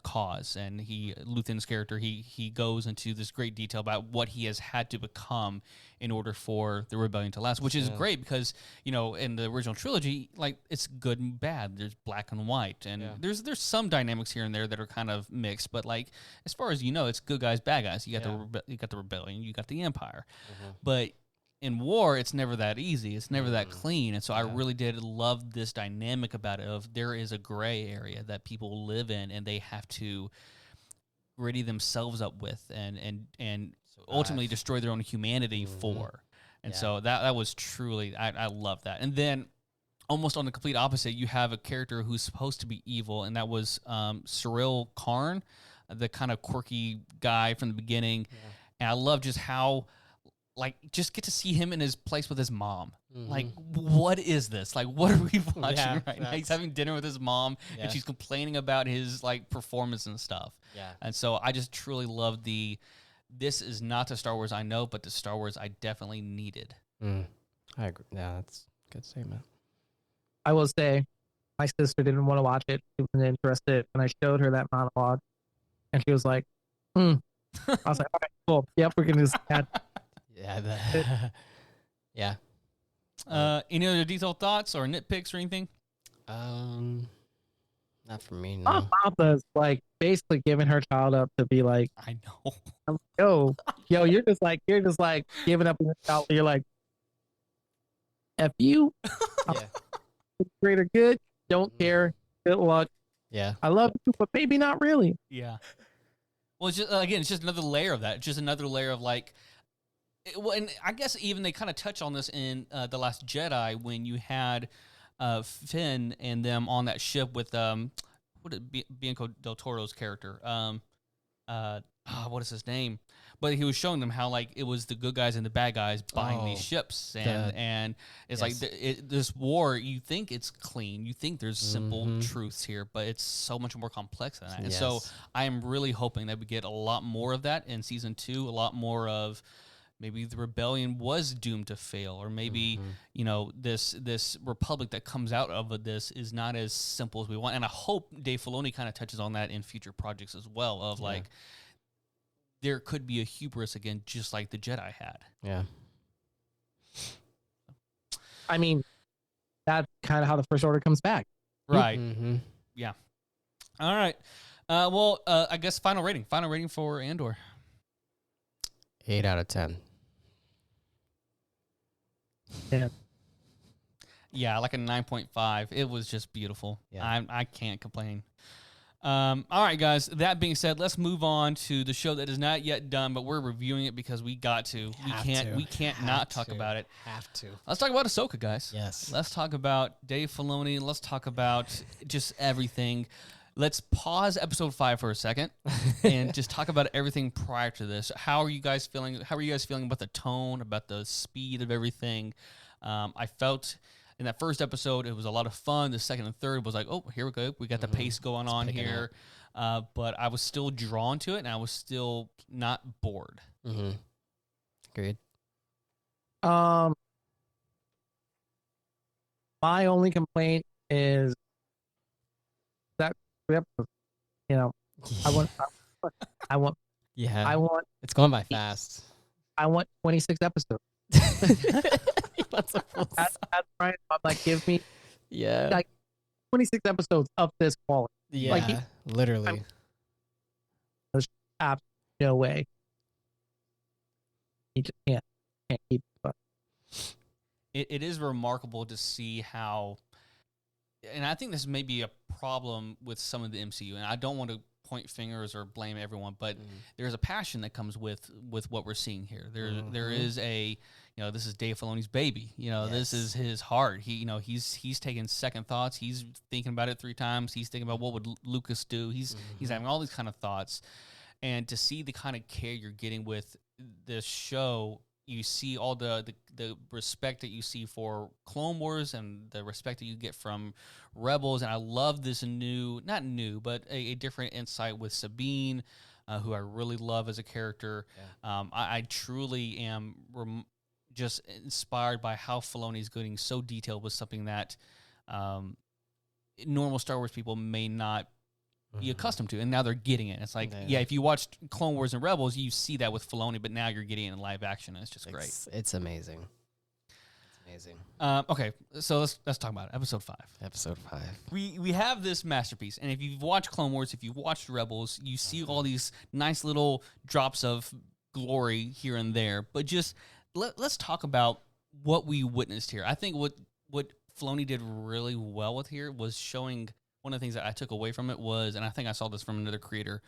[SPEAKER 1] cause, and Luthen's character, he goes into this great detail about what he has had to become in order for the rebellion to last, which is great because, you know, in the original trilogy, like, it's good and bad. There's black and white, and there's some dynamics here and there that are kind of mixed, but like, as far as you know, it's good guys, bad guys. You got the rebellion, you got the empire, but in war, it's never that easy. It's never that clean. And so I really did love this dynamic about it of there is a gray area that people live in and they have to ready themselves up with and ultimately destroy their own humanity for. And so that was truly, I love that. And then almost on the complete opposite, you have a character who's supposed to be evil, and that was Cyril Karn, the kind of quirky guy from the beginning. And I love just how, like, just get to see him in his place with his mom. Like, what is this? Like, what are we watching right now? He's having dinner with his mom, and she's complaining about his, like, performance and stuff. Yeah. And so I just truly love this is not the Star Wars I know, but the Star Wars I definitely needed.
[SPEAKER 2] I agree. Yeah, that's a good statement.
[SPEAKER 3] I will say, my sister didn't want to watch it. She wasn't interested. And I showed her that monologue, and she was like, I was like, all right, cool. Yep, we're going to just add.
[SPEAKER 2] Yeah.
[SPEAKER 1] Any other detailed thoughts or nitpicks or anything?
[SPEAKER 2] Not for me. No.
[SPEAKER 3] My Papa's like basically giving her child up to be like,
[SPEAKER 1] I know.
[SPEAKER 3] Yo, you're just like giving up on your child. You're like, F you. Greater good. Don't care. Good luck.
[SPEAKER 2] Yeah.
[SPEAKER 3] I love you, but maybe not really.
[SPEAKER 1] Yeah. Well, it's just, again, it's just another layer of that. Just another layer of like. Well, and I guess even they kind of touch on this in The Last Jedi when you had Finn and them on that ship with Bianco del Toro's character. What is his name? But he was showing them how, like, it was the good guys and the bad guys buying these ships, and it's like this war. You think it's clean, you think there's simple truths here, but it's so much more complex than that. And so I am really hoping that we get a lot more of that in season 2. A lot more of. Maybe the rebellion was doomed to fail, or maybe you know this republic that comes out of this is not as simple as we want. And I hope Dave Filoni kind of touches on that in future projects as well. Of like, there could be a hubris again, just like the Jedi had.
[SPEAKER 2] Yeah.
[SPEAKER 3] I mean, that's kind of how the First Order comes back,
[SPEAKER 1] right? Yeah. All right. Well, I guess final rating for Andor.
[SPEAKER 2] 8 out of 10.
[SPEAKER 1] Yeah, like a 9.5. It was just beautiful. Yeah. I can't complain. All right, guys. That being said, let's move on to the show that is not yet done, but we're reviewing it because we got to. We can't not talk about it.
[SPEAKER 2] Have to.
[SPEAKER 1] Let's talk about Ahsoka, guys.
[SPEAKER 2] Yes.
[SPEAKER 1] Let's talk about Dave Filoni. Let's talk about just everything. Let's pause episode 5 for a second and just talk about everything prior to this. How are you guys feeling? How are you guys feeling about the tone, about the speed of everything? I felt in that first episode, it was a lot of fun. The second and third was like, oh, here we go. We got the pace going on here. But I was still drawn to it, and I was still not bored.
[SPEAKER 2] Agreed.
[SPEAKER 3] My only complaint is that, you know, I want.
[SPEAKER 2] Yeah. It's going by fast.
[SPEAKER 3] I want 26 episodes.
[SPEAKER 2] That's a full
[SPEAKER 3] That's right. I'm like, give me
[SPEAKER 2] yeah.
[SPEAKER 3] like 26 episodes of this quality.
[SPEAKER 2] Yeah,
[SPEAKER 3] like,
[SPEAKER 2] literally.
[SPEAKER 3] There's absolutely no way. He just can't keep it up.
[SPEAKER 1] It is remarkable to see how, and I think this may be a problem with some of the MCU, and I don't want to point fingers or blame everyone, but there's a passion that comes with what we're seeing here. There is a, this is Dave Filoni's baby. This is his heart. He's taking second thoughts. He's thinking about it 3 times. He's thinking about what would Lucas do. He's having all these kind of thoughts, and to see the kind of care you're getting with this show, you see all the respect that you see for Clone Wars and the respect that you get from Rebels. And I love this not new, but a different insight with Sabine, who I really love as a character. Yeah. I truly am just inspired by how Filoni's getting so detailed with something that normal Star Wars people may not be accustomed to, and now they're getting it. It's like, if you watched Clone Wars and Rebels, you see that with Filoni, but now you're getting it in live action, and it's just great.
[SPEAKER 2] It's amazing. It's amazing.
[SPEAKER 1] Okay, so let's talk about it. Episode 5.
[SPEAKER 2] Episode 5.
[SPEAKER 1] We have this masterpiece, and if you've watched Clone Wars, if you've watched Rebels, you see all these nice little drops of glory here and there. But just let's talk about what we witnessed here. I think what Filoni did really well with here was showing. One of the things that I took away from it was, and I think I saw this from another creator,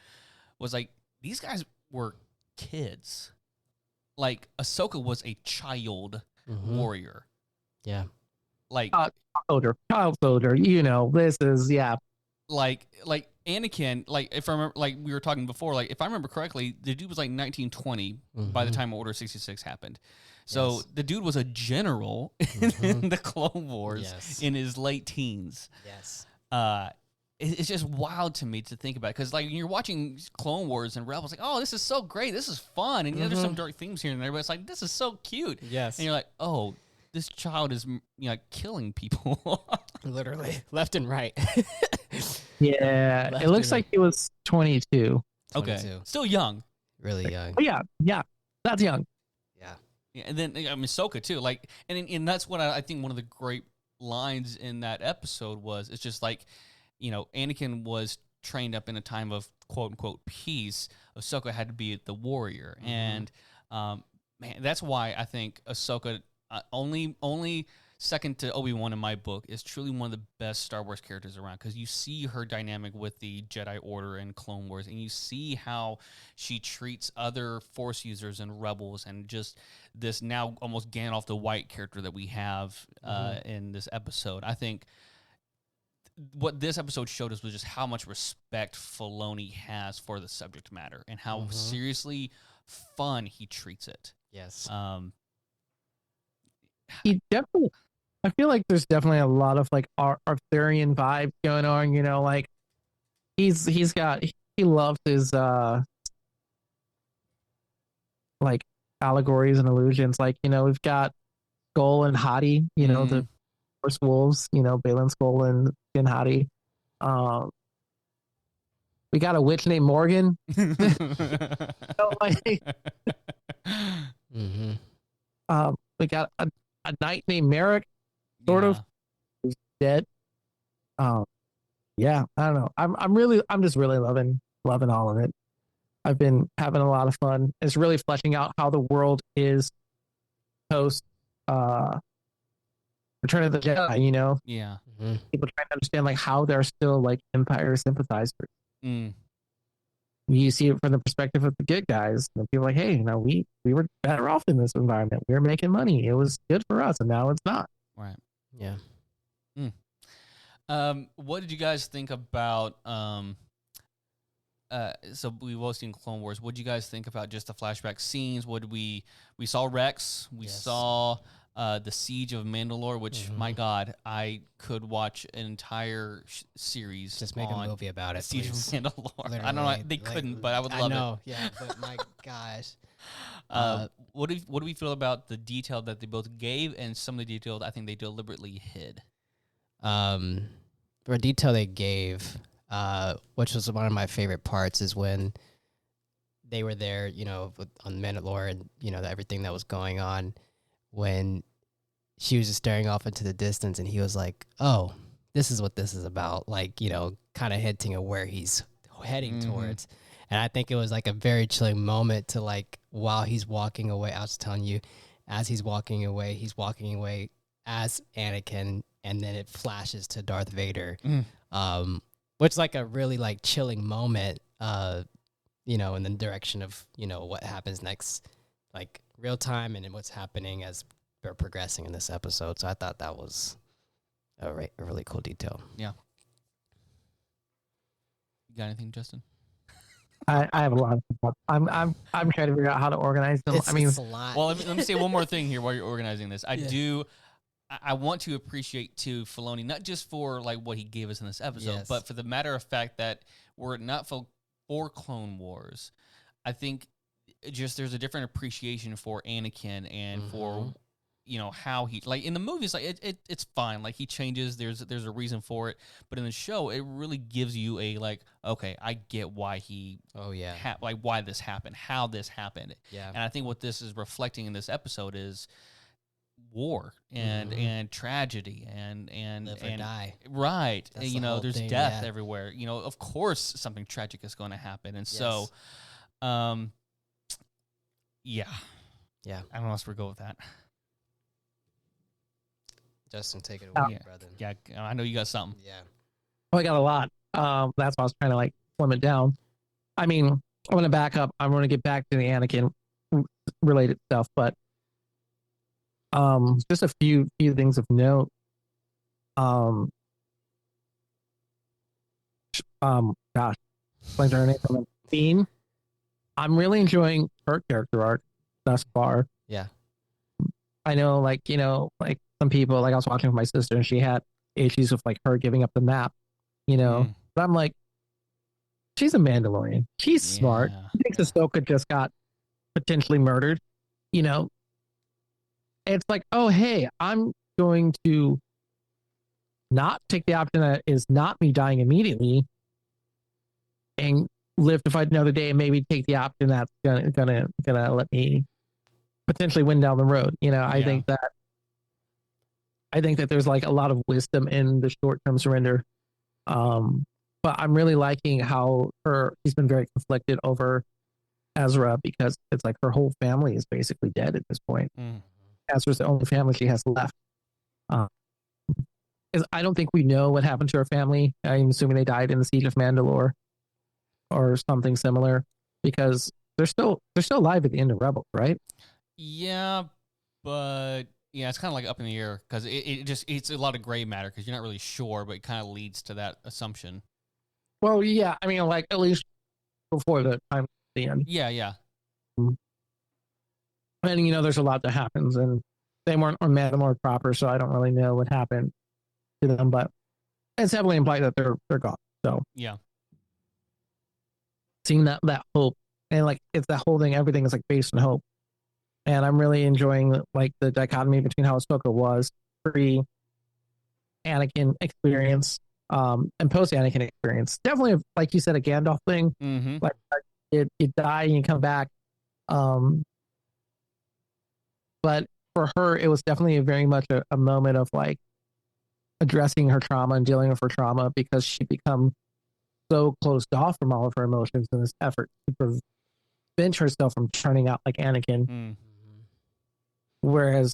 [SPEAKER 1] was like, these guys were kids. Like, Ahsoka was a child warrior.
[SPEAKER 2] Yeah.
[SPEAKER 1] Like,
[SPEAKER 3] child soldier, this is,
[SPEAKER 1] Like Anakin, like, if I remember, like we were talking before, like, if I remember correctly, the dude was like 1920 by the time Order 66 happened. So the dude was a general in the Clone Wars in his late teens.
[SPEAKER 2] Yes.
[SPEAKER 1] It's just wild to me to think about it, because like you're watching Clone Wars and Rebels, like, oh, this is so great, this is fun, and there's some dark themes here and there, but it's like, this is so cute.
[SPEAKER 2] Yes.
[SPEAKER 1] And you're like, oh, this child is killing people,
[SPEAKER 2] literally left and right.
[SPEAKER 3] Yeah,
[SPEAKER 2] Left
[SPEAKER 3] it looks
[SPEAKER 2] and
[SPEAKER 3] like he was 22.
[SPEAKER 1] Okay,
[SPEAKER 2] 22.
[SPEAKER 1] still young,
[SPEAKER 2] Really young.
[SPEAKER 3] Oh, yeah, that's young.
[SPEAKER 1] yeah, and then Ahsoka too, like, and that's what I think one of the great lines in that episode was. It's just like, Anakin was trained up in a time of quote unquote peace. Ahsoka had to be the warrior, and man, that's why I think Ahsoka, only second to Obi-Wan in my book, is truly one of the best Star Wars characters around, because you see her dynamic with the Jedi Order and Clone Wars, and you see how she treats other Force users and Rebels, and just this now almost Gandalf the White character that we have in this episode. I think what this episode showed us was just how much respect Filoni has for the subject matter and how seriously fun he treats it.
[SPEAKER 2] Yes.
[SPEAKER 3] He definitely, I feel like there's definitely a lot of like Arthurian vibes going on, like he loves his like allegories and illusions. Like, we've got Skull and Hati, the Force Wolves, Balin Skull and Din Hati. We got a witch named Morgan. We got a knight named Merrick, sort of, who's dead. Yeah, I don't know. I'm just really loving all of it. I've been having a lot of fun. It's really fleshing out how the world is post Return of the Jedi,
[SPEAKER 1] Yeah.
[SPEAKER 3] People trying to understand like how they're still like Empire sympathizers. You see it from the perspective of the good guys. And people are like, hey, we were better off in this environment. We were making money. It was good for us, and now it's not.
[SPEAKER 1] Right.
[SPEAKER 2] Yeah.
[SPEAKER 1] What did you guys think about so we've all seen Clone Wars. What did you guys think about just the flashback scenes? We saw Rex, we saw the Siege of Mandalore, which my God, I could watch an entire series.
[SPEAKER 2] Just make a movie about it,
[SPEAKER 1] Siege
[SPEAKER 2] please.
[SPEAKER 1] of Mandalore.
[SPEAKER 2] Literally,
[SPEAKER 1] I don't know, they couldn't, but I would love it.
[SPEAKER 2] Yeah, but my gosh.
[SPEAKER 1] What do we feel about the detail that they both gave and some of the detail I think they deliberately hid?
[SPEAKER 2] For a detail they gave, which was one of my favorite parts, is when they were there, on Mandalore, and everything that was going on. When she was just staring off into the distance, and he was like, "Oh, this is what this is about." Like, you know, kind of hinting at where he's heading towards. And I think it was like a very chilling moment to like, while he's walking away, I was telling you, as he's walking away as Anakin, and then it flashes to Darth Vader, which is like a really like chilling moment, you know, in the direction of, you know, what happens next, like real time, and then what's happening as we're progressing in this episode. So I thought that was a really cool detail.
[SPEAKER 1] Yeah. You got anything, Justin?
[SPEAKER 3] I have a lot of thoughts. I'm trying to figure out how to organize them.
[SPEAKER 2] It's a lot.
[SPEAKER 1] Well, let me say one more thing here while you're organizing this. I want to appreciate too Filoni, not just for like what he gave us in this episode, but for the matter of fact that were it not for Clone Wars, I think just there's a different appreciation for Anakin and for, you know, how he, like in the movies, like it's fine, like he changes, there's a reason for it, but in the show it really gives you a like, okay, I get why he like why this happened, how this happened. And I think what this is reflecting in this episode is war and tragedy and
[SPEAKER 2] live or die.
[SPEAKER 1] Right.
[SPEAKER 2] That's
[SPEAKER 1] and, you
[SPEAKER 2] the
[SPEAKER 1] know,
[SPEAKER 2] whole
[SPEAKER 1] there's
[SPEAKER 2] thing,
[SPEAKER 1] death everywhere. You know, of course something tragic is going to happen. And so yeah. I don't know how else we go with that.
[SPEAKER 2] Justin, take it away, brother.
[SPEAKER 1] Yeah, I know you got something.
[SPEAKER 2] Yeah.
[SPEAKER 3] Oh, I got a lot. That's why I was trying to like slim it down. I mean, I'm going to back up. I'm going to get back to the Anakin related stuff, but just a few things of note. Gosh, like her name from Theme. I'm really enjoying her character arc thus far.
[SPEAKER 2] Yeah.
[SPEAKER 3] I know, like, you know, like some people, like I was watching with my sister and she had issues with like her giving up the map, you know, but I'm like, she's a Mandalorian. She's smart. She thinks Ahsoka just got potentially murdered, you know. It's like, oh, hey, I'm going to not take the option that is not me dying immediately and live to fight another day, and maybe take the option that's gonna let me potentially win down the road. You know, I think that there's like a lot of wisdom in the short-term surrender. But I'm really liking how she's been very conflicted over Ezra, because it's like her whole family is basically dead at this point. Ezra's the only family she has left. I don't think we know what happened to her family. I'm assuming they died in the Siege of Mandalore or something similar, because they're still alive at the end of Rebels, right?
[SPEAKER 1] Yeah, but yeah, it's kind of like up in the air because it's a lot of gray matter because you're not really sure, but it kind of leads to that assumption.
[SPEAKER 3] Well, yeah, I mean, like at least before the time at the end.
[SPEAKER 1] Yeah.
[SPEAKER 3] And you know, there's a lot that happens, and they weren't on Mandalore proper, so I don't really know what happened to them, but it's heavily implied that they're gone. So
[SPEAKER 1] yeah,
[SPEAKER 3] seeing that hope, and like it's that whole thing, everything is like based on hope, and I'm really enjoying like the dichotomy between how Ahsoka was pre Anakin experience, and post Anakin experience. Definitely, like you said, a Gandalf thing. Like you die and you come back. But for her, it was definitely very much a moment of like addressing her trauma and dealing with her trauma, because she'd become so closed off from all of her emotions in this effort to prevent herself from turning out like Anakin. Whereas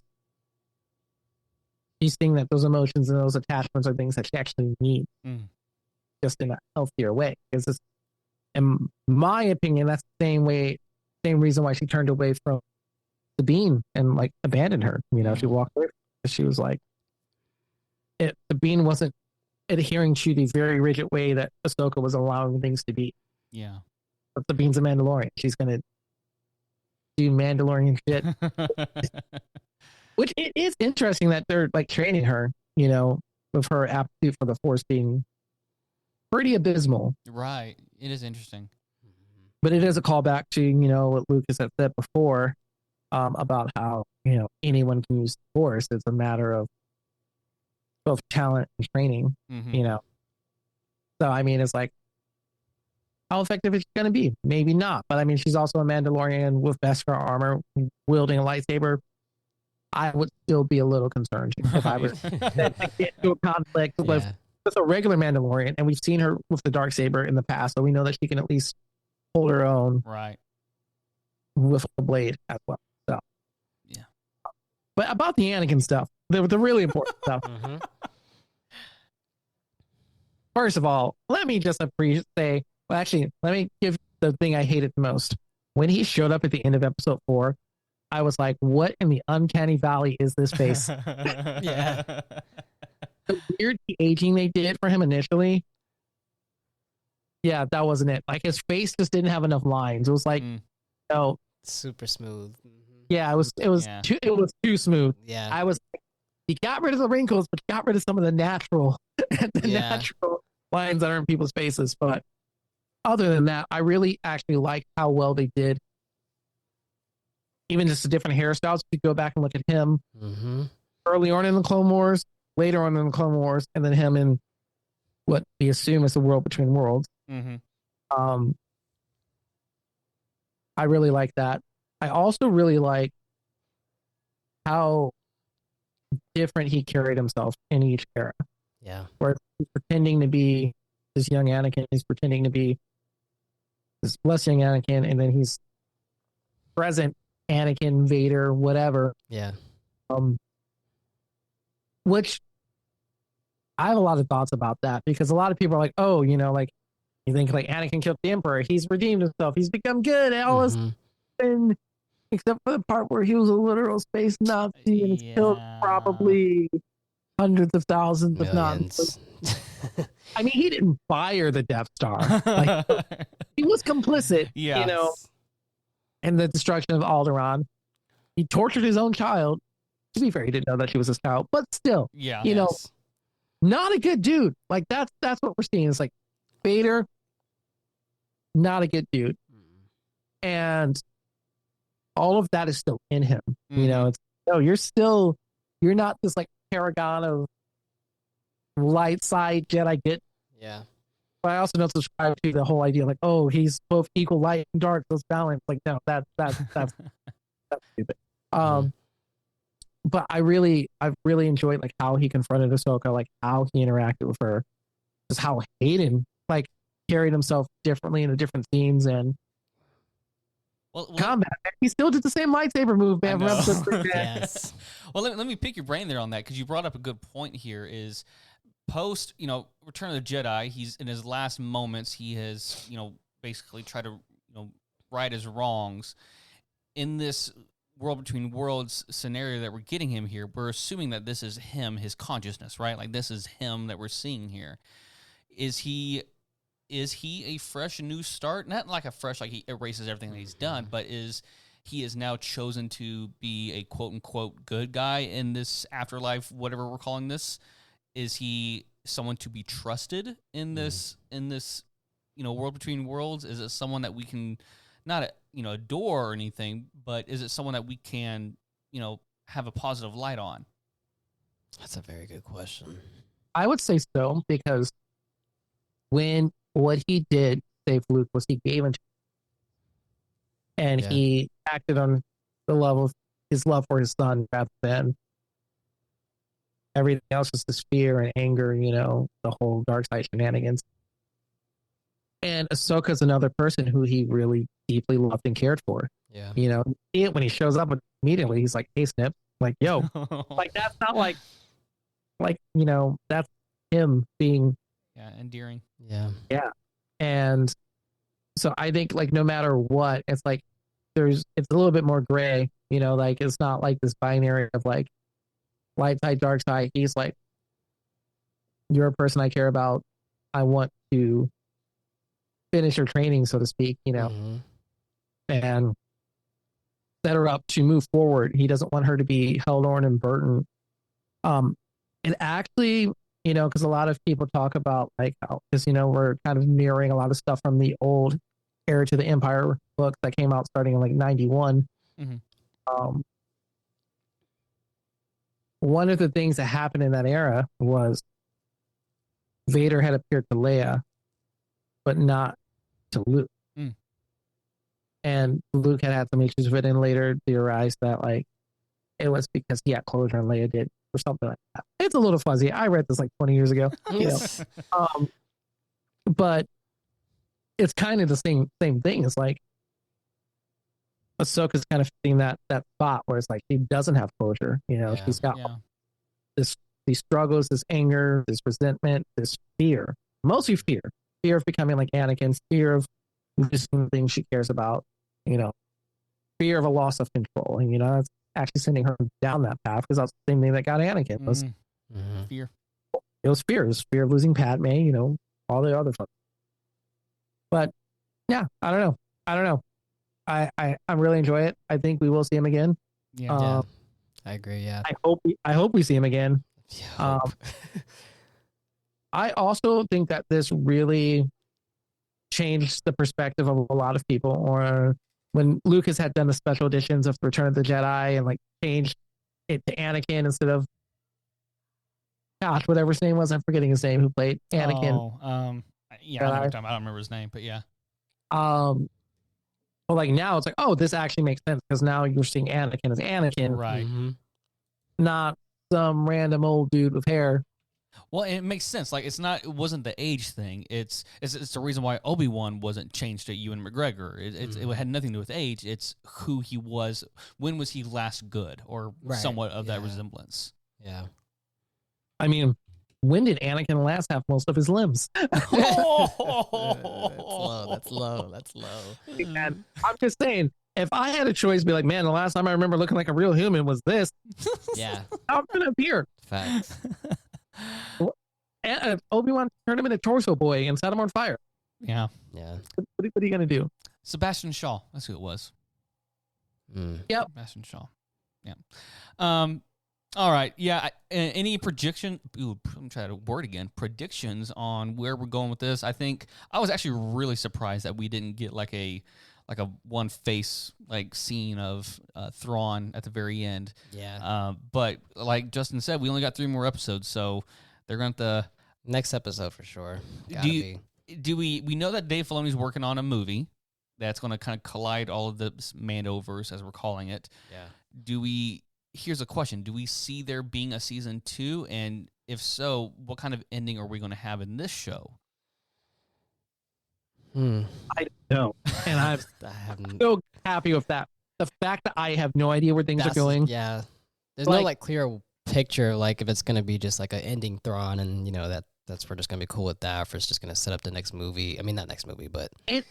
[SPEAKER 3] she's seeing that those emotions and those attachments are things that she actually needs, just in a healthier way. Because it's, in my opinion, that's the same reason why she turned away from Sabine and like abandoned her. You know, she walked away because she was like, Sabine wasn't adhering to the very rigid way that Ahsoka was allowing things to be.
[SPEAKER 1] Yeah.
[SPEAKER 3] But Sabine's a Mandalorian. She's gonna do Mandalorian shit. Which it is interesting that they're like training her, you know, with her aptitude for the Force being pretty abysmal.
[SPEAKER 1] Right. It is interesting.
[SPEAKER 3] But it is a callback to, you know, what Lucas had said before, about how, you know, anyone can use the Force. It's a matter of both talent and training, you know. So, I mean, it's like, how effective is she going to be? Maybe not. But, I mean, she's also a Mandalorian with Beskar armor, wielding a lightsaber. I would still be a little concerned if I was to get into a conflict with a regular Mandalorian. And we've seen her with the Darksaber in the past, so we know that she can at least hold her own
[SPEAKER 1] Right.
[SPEAKER 3] with a blade as well. So,
[SPEAKER 1] yeah.
[SPEAKER 3] But about the Anakin stuff, the really important stuff. First of all, let me just say, well, actually, let me give the thing I hated the most. When he showed up at the end of episode 4, I was like, what in the uncanny valley is this face?
[SPEAKER 2] Yeah.
[SPEAKER 3] The weird aging they did for him initially. Yeah, that wasn't it. Like his face just didn't have enough lines. It was like, no,
[SPEAKER 2] super smooth.
[SPEAKER 3] Yeah, it was too smooth.
[SPEAKER 2] Yeah.
[SPEAKER 3] I was he got rid of the wrinkles, but got rid of some of the natural natural lines that are in people's faces. But other than that, I really actually like how well they did. Even just the different hairstyles. You go back and look at him early on in the Clone Wars, later on in the Clone Wars, and then him in what we assume is the World Between Worlds. I really like that. I also really like how different he carried himself in each era.
[SPEAKER 2] Yeah.
[SPEAKER 3] Where he's pretending to be this young Anakin, he's pretending to be this less young Anakin, and then he's present Anakin, Vader, whatever.
[SPEAKER 2] Yeah.
[SPEAKER 3] Which I have a lot of thoughts about that, because a lot of people are like, oh, you know, like you think like Anakin killed the Emperor, he's redeemed himself, he's become good, Alice, except for the part where he was a literal space Nazi and killed probably hundreds of thousands of Nazis. I mean, he didn't fire the Death Star. Like, he was complicit, you know, in the destruction of Alderaan. He tortured his own child. To be fair, he didn't know that she was his child, but still, you know, not a good dude. Like that's what we're seeing. It's like Vader, not a good dude, and all of that is still in him. You know, it's you're not this like paragon of light side Jedi.
[SPEAKER 2] Yeah.
[SPEAKER 3] But I also don't subscribe to the whole idea like, oh, he's both equal light and dark, so it's balanced. Like, no, that's stupid. But I really enjoyed like how he confronted Ahsoka, like how he interacted with her, just how Hayden like carried himself differently in the different scenes and combat. He still did the same lightsaber move, man. From episode 3.
[SPEAKER 2] Yes.
[SPEAKER 1] Well, let me pick your brain there on that, because you brought up a good point here. Is post, you know, Return of the Jedi, he's in his last moments. He has, you know, basically tried to, you know, right his wrongs. In this World Between Worlds scenario that we're getting him here, we're assuming that this is him, his consciousness, right? Like this is him that we're seeing here. Is he a fresh new start? Not like a fresh, like he erases everything that he's done, but he is now chosen to be a quote unquote good guy in this afterlife, whatever we're calling this? Is he someone to be trusted in this you know, World Between Worlds? Is it someone that we can not you know, adore or anything, but is it someone that we can, you know, have a positive light on?
[SPEAKER 2] That's a very good question.
[SPEAKER 3] I would say so, because when what he did save Luke was he gave him, and he acted on the level of his love for his son rather than everything else, was this fear and anger, you know, the whole dark side shenanigans. And Ahsoka's another person who he really deeply loved and cared for.
[SPEAKER 2] Yeah.
[SPEAKER 3] You know, when he shows up immediately, he's like, hey, Snip, like, yo, like, that's not like, you know, that's him being
[SPEAKER 1] endearing.
[SPEAKER 2] Yeah.
[SPEAKER 3] Yeah. And so I think like no matter what, it's like it's a little bit more gray, you know, like it's not like this binary of like light side, dark side. He's like, you're a person I care about. I want to finish her training, so to speak, you know, and set her up to move forward. He doesn't want her to be held on and burdened. And actually, you know, because a lot of people talk about like how, because, you know, we're kind of mirroring a lot of stuff from the old Heir to the Empire book that came out starting in like 91. One of the things that happened in that era was Vader had appeared to Leia, but not to Luke. And Luke had some issues with it, and later theorized that like it was because he had closure and Leia did, or something like that. It's a little fuzzy. I read this like 20 years ago. You know? But it's kind of the same thing. It's like Ahsoka's kind of fitting that spot where it's like she doesn't have closure. You know, she's got these struggles, this anger, this resentment, this fear, mostly fear of becoming like Anakin, fear of losing things she cares about, you know, fear of a loss of control. And, you know, that's actually sending her down that path because that's the same thing that got Anakin was
[SPEAKER 1] fear.
[SPEAKER 3] It was fear. It was fear of losing Padme, you know, all the other stuff. But yeah, I don't know. I really enjoy it. I think we will see him again.
[SPEAKER 2] Yeah, I agree. Yeah,
[SPEAKER 3] I hope we see him again.
[SPEAKER 2] Yeah,
[SPEAKER 3] I also think that this really changed the perspective of a lot of people. Or when Lucas had done the special editions of Return of the Jedi and like changed it to Anakin instead of whatever his name was. I'm forgetting his name. Who played Anakin?
[SPEAKER 1] Yeah, I know what you're talking about. I don't remember his name, but yeah.
[SPEAKER 3] Well, like now it's like, oh, this actually makes sense because now you're seeing Anakin as Anakin,
[SPEAKER 1] Right?
[SPEAKER 3] Not some random old dude with hair.
[SPEAKER 1] Well, it makes sense. Like it wasn't the age thing. It's the reason why Obi-Wan wasn't changed to Ewan McGregor. It had nothing to do with age. It's who he was. When was he last good, or somewhat of that resemblance?
[SPEAKER 2] Yeah.
[SPEAKER 3] I mean, when did Anakin last have most of his limbs?
[SPEAKER 2] That's low.
[SPEAKER 3] And I'm just saying, if I had a choice, be like, man, the last time I remember looking like a real human was this.
[SPEAKER 2] Yeah.
[SPEAKER 3] How can it appear?
[SPEAKER 2] Facts.
[SPEAKER 3] And Obi-Wan turned him into Torso Boy and set him on fire.
[SPEAKER 1] Yeah.
[SPEAKER 2] Yeah.
[SPEAKER 3] What are you going to do?
[SPEAKER 1] Sebastian Shaw. That's who it was.
[SPEAKER 3] Yep.
[SPEAKER 1] Sebastian Shaw. Yeah. All right. Yeah. Any prediction? Ooh, I'm trying to word again. Predictions on where we're going with this. I think I was actually really surprised that we didn't get like a one face like scene of Thrawn at the very end.
[SPEAKER 2] Yeah.
[SPEAKER 1] But like Justin said, we only got 3 more episodes, so they're going to
[SPEAKER 2] next episode for sure.
[SPEAKER 1] Do we know that Dave Filoni's working on a movie that's going to kind of collide all of the Mandoverse, as we're calling it?
[SPEAKER 2] Yeah.
[SPEAKER 1] Here's a question. Do we see there being a season 2? And if so, what kind of ending are we going to have in this show?
[SPEAKER 3] I don't know. And I'm so happy with that. The fact that I have no idea where things are going.
[SPEAKER 2] Yeah. There's no like clear picture, like if it's going to be just like an ending Thrawn and, you know, that's we're just going to be cool with that, or if it's just going to set up the next movie. I mean, not next movie, but
[SPEAKER 3] it's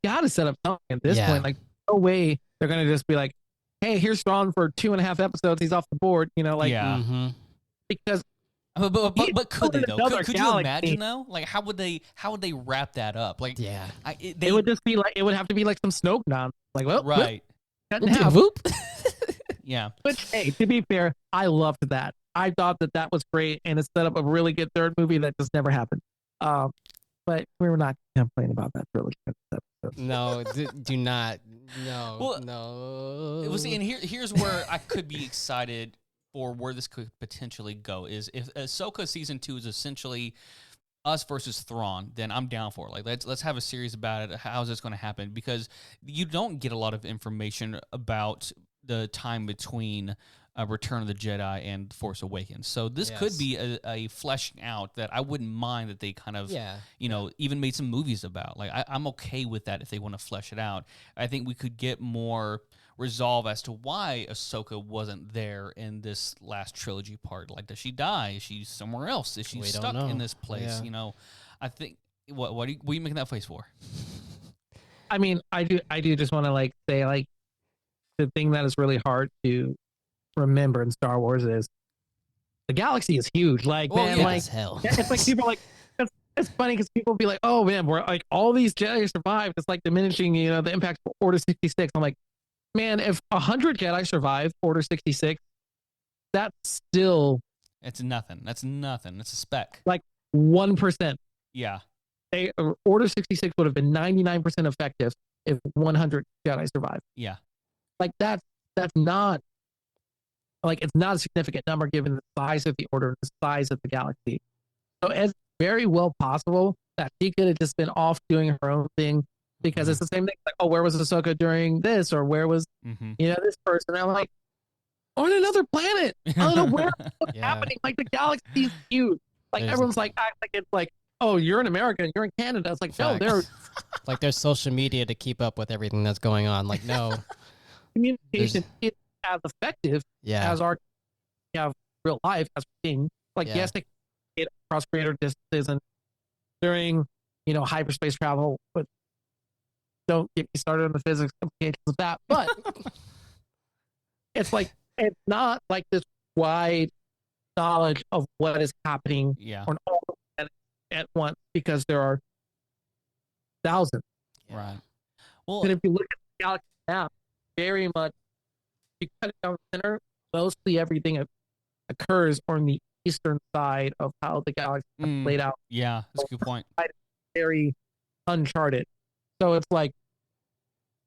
[SPEAKER 3] got to set up something at this point. Like, no way they're going to just be like, hey, here's Thrawn for 2.5 episodes. He's off the board, you know, like, because.
[SPEAKER 1] But could they though? Could you imagine though? Like, how would they wrap that up? Like,
[SPEAKER 3] it would just be like, it would have to be like some Snoke nonsense. Like, well,
[SPEAKER 1] right.
[SPEAKER 2] Whoop.
[SPEAKER 3] Yeah. But hey, to be fair, I loved that. I thought that was great, and it set up a really good third movie that just never happened. But we were not complaining about that trilogy.
[SPEAKER 2] No, do not. No,
[SPEAKER 1] well,
[SPEAKER 2] no.
[SPEAKER 1] It was, and here's where I could be excited for where this could potentially go. Is if Ahsoka season 2 is essentially us versus Thrawn, then I'm down for it. Like let's have a series about it. How is this going to happen? Because you don't get a lot of information about the time between Return of the Jedi and Force Awakens. So this could be a fleshing out that I wouldn't mind that they kind of, even made some movies about. Like I'm okay with that if they want to flesh it out. I think we could get more resolve as to why Ahsoka wasn't there in this last trilogy part. Like, does she die? Is she somewhere else? Is she stuck in this place?
[SPEAKER 2] Yeah.
[SPEAKER 1] You know, I think what are you making that face for?
[SPEAKER 3] I mean, I do just want to like say like the thing that is really hard to remember in Star Wars is the galaxy is huge. Like, like
[SPEAKER 2] hell.
[SPEAKER 3] It's like people are like, it's funny because people be like, oh man, we're like all these Jedi survived. It's like diminishing, you know, the impact of Order 66. I'm like, man, if 100 Jedi survive Order 66, that's still
[SPEAKER 1] it's nothing. That's nothing. It's a speck.
[SPEAKER 3] Like 1%.
[SPEAKER 1] Yeah.
[SPEAKER 3] Order 66 would have been 99% effective if 100 Jedi survive.
[SPEAKER 1] Yeah.
[SPEAKER 3] Like that's not like it's not a significant number given the size of the order, the size of the galaxy. So it's very well possible that she could have just been off doing her own thing because it's the same thing. Like, oh, where was Ahsoka during this, or where was you know this person? And I'm like, on another planet. I don't know where what's
[SPEAKER 2] Yeah.
[SPEAKER 3] happening. Like the galaxy is huge. Like
[SPEAKER 2] There's-
[SPEAKER 3] everyone's like act like it's like, oh, you're in America and you're in Canada. It's like, no,
[SPEAKER 2] Facts.
[SPEAKER 3] they're
[SPEAKER 2] Like there's social media to keep up with everything that's going on. Like no,
[SPEAKER 3] communication is as effective
[SPEAKER 2] yeah,
[SPEAKER 3] as our have real life as being like
[SPEAKER 2] Yeah.
[SPEAKER 3] yes, they can get across greater distances and during hyperspace travel, but don't get me started on the physics implications of that. But it's like it's not like this wide knowledge of what is happening
[SPEAKER 1] Yeah.
[SPEAKER 3] on all the planets at once because there are thousands.
[SPEAKER 1] Right. Well,
[SPEAKER 3] And if you look at the galaxy map, very much you cut it down the center, mostly everything occurs on the eastern side of how the galaxy is laid out.
[SPEAKER 1] yeah, that's a good point.
[SPEAKER 3] Very uncharted. So it's like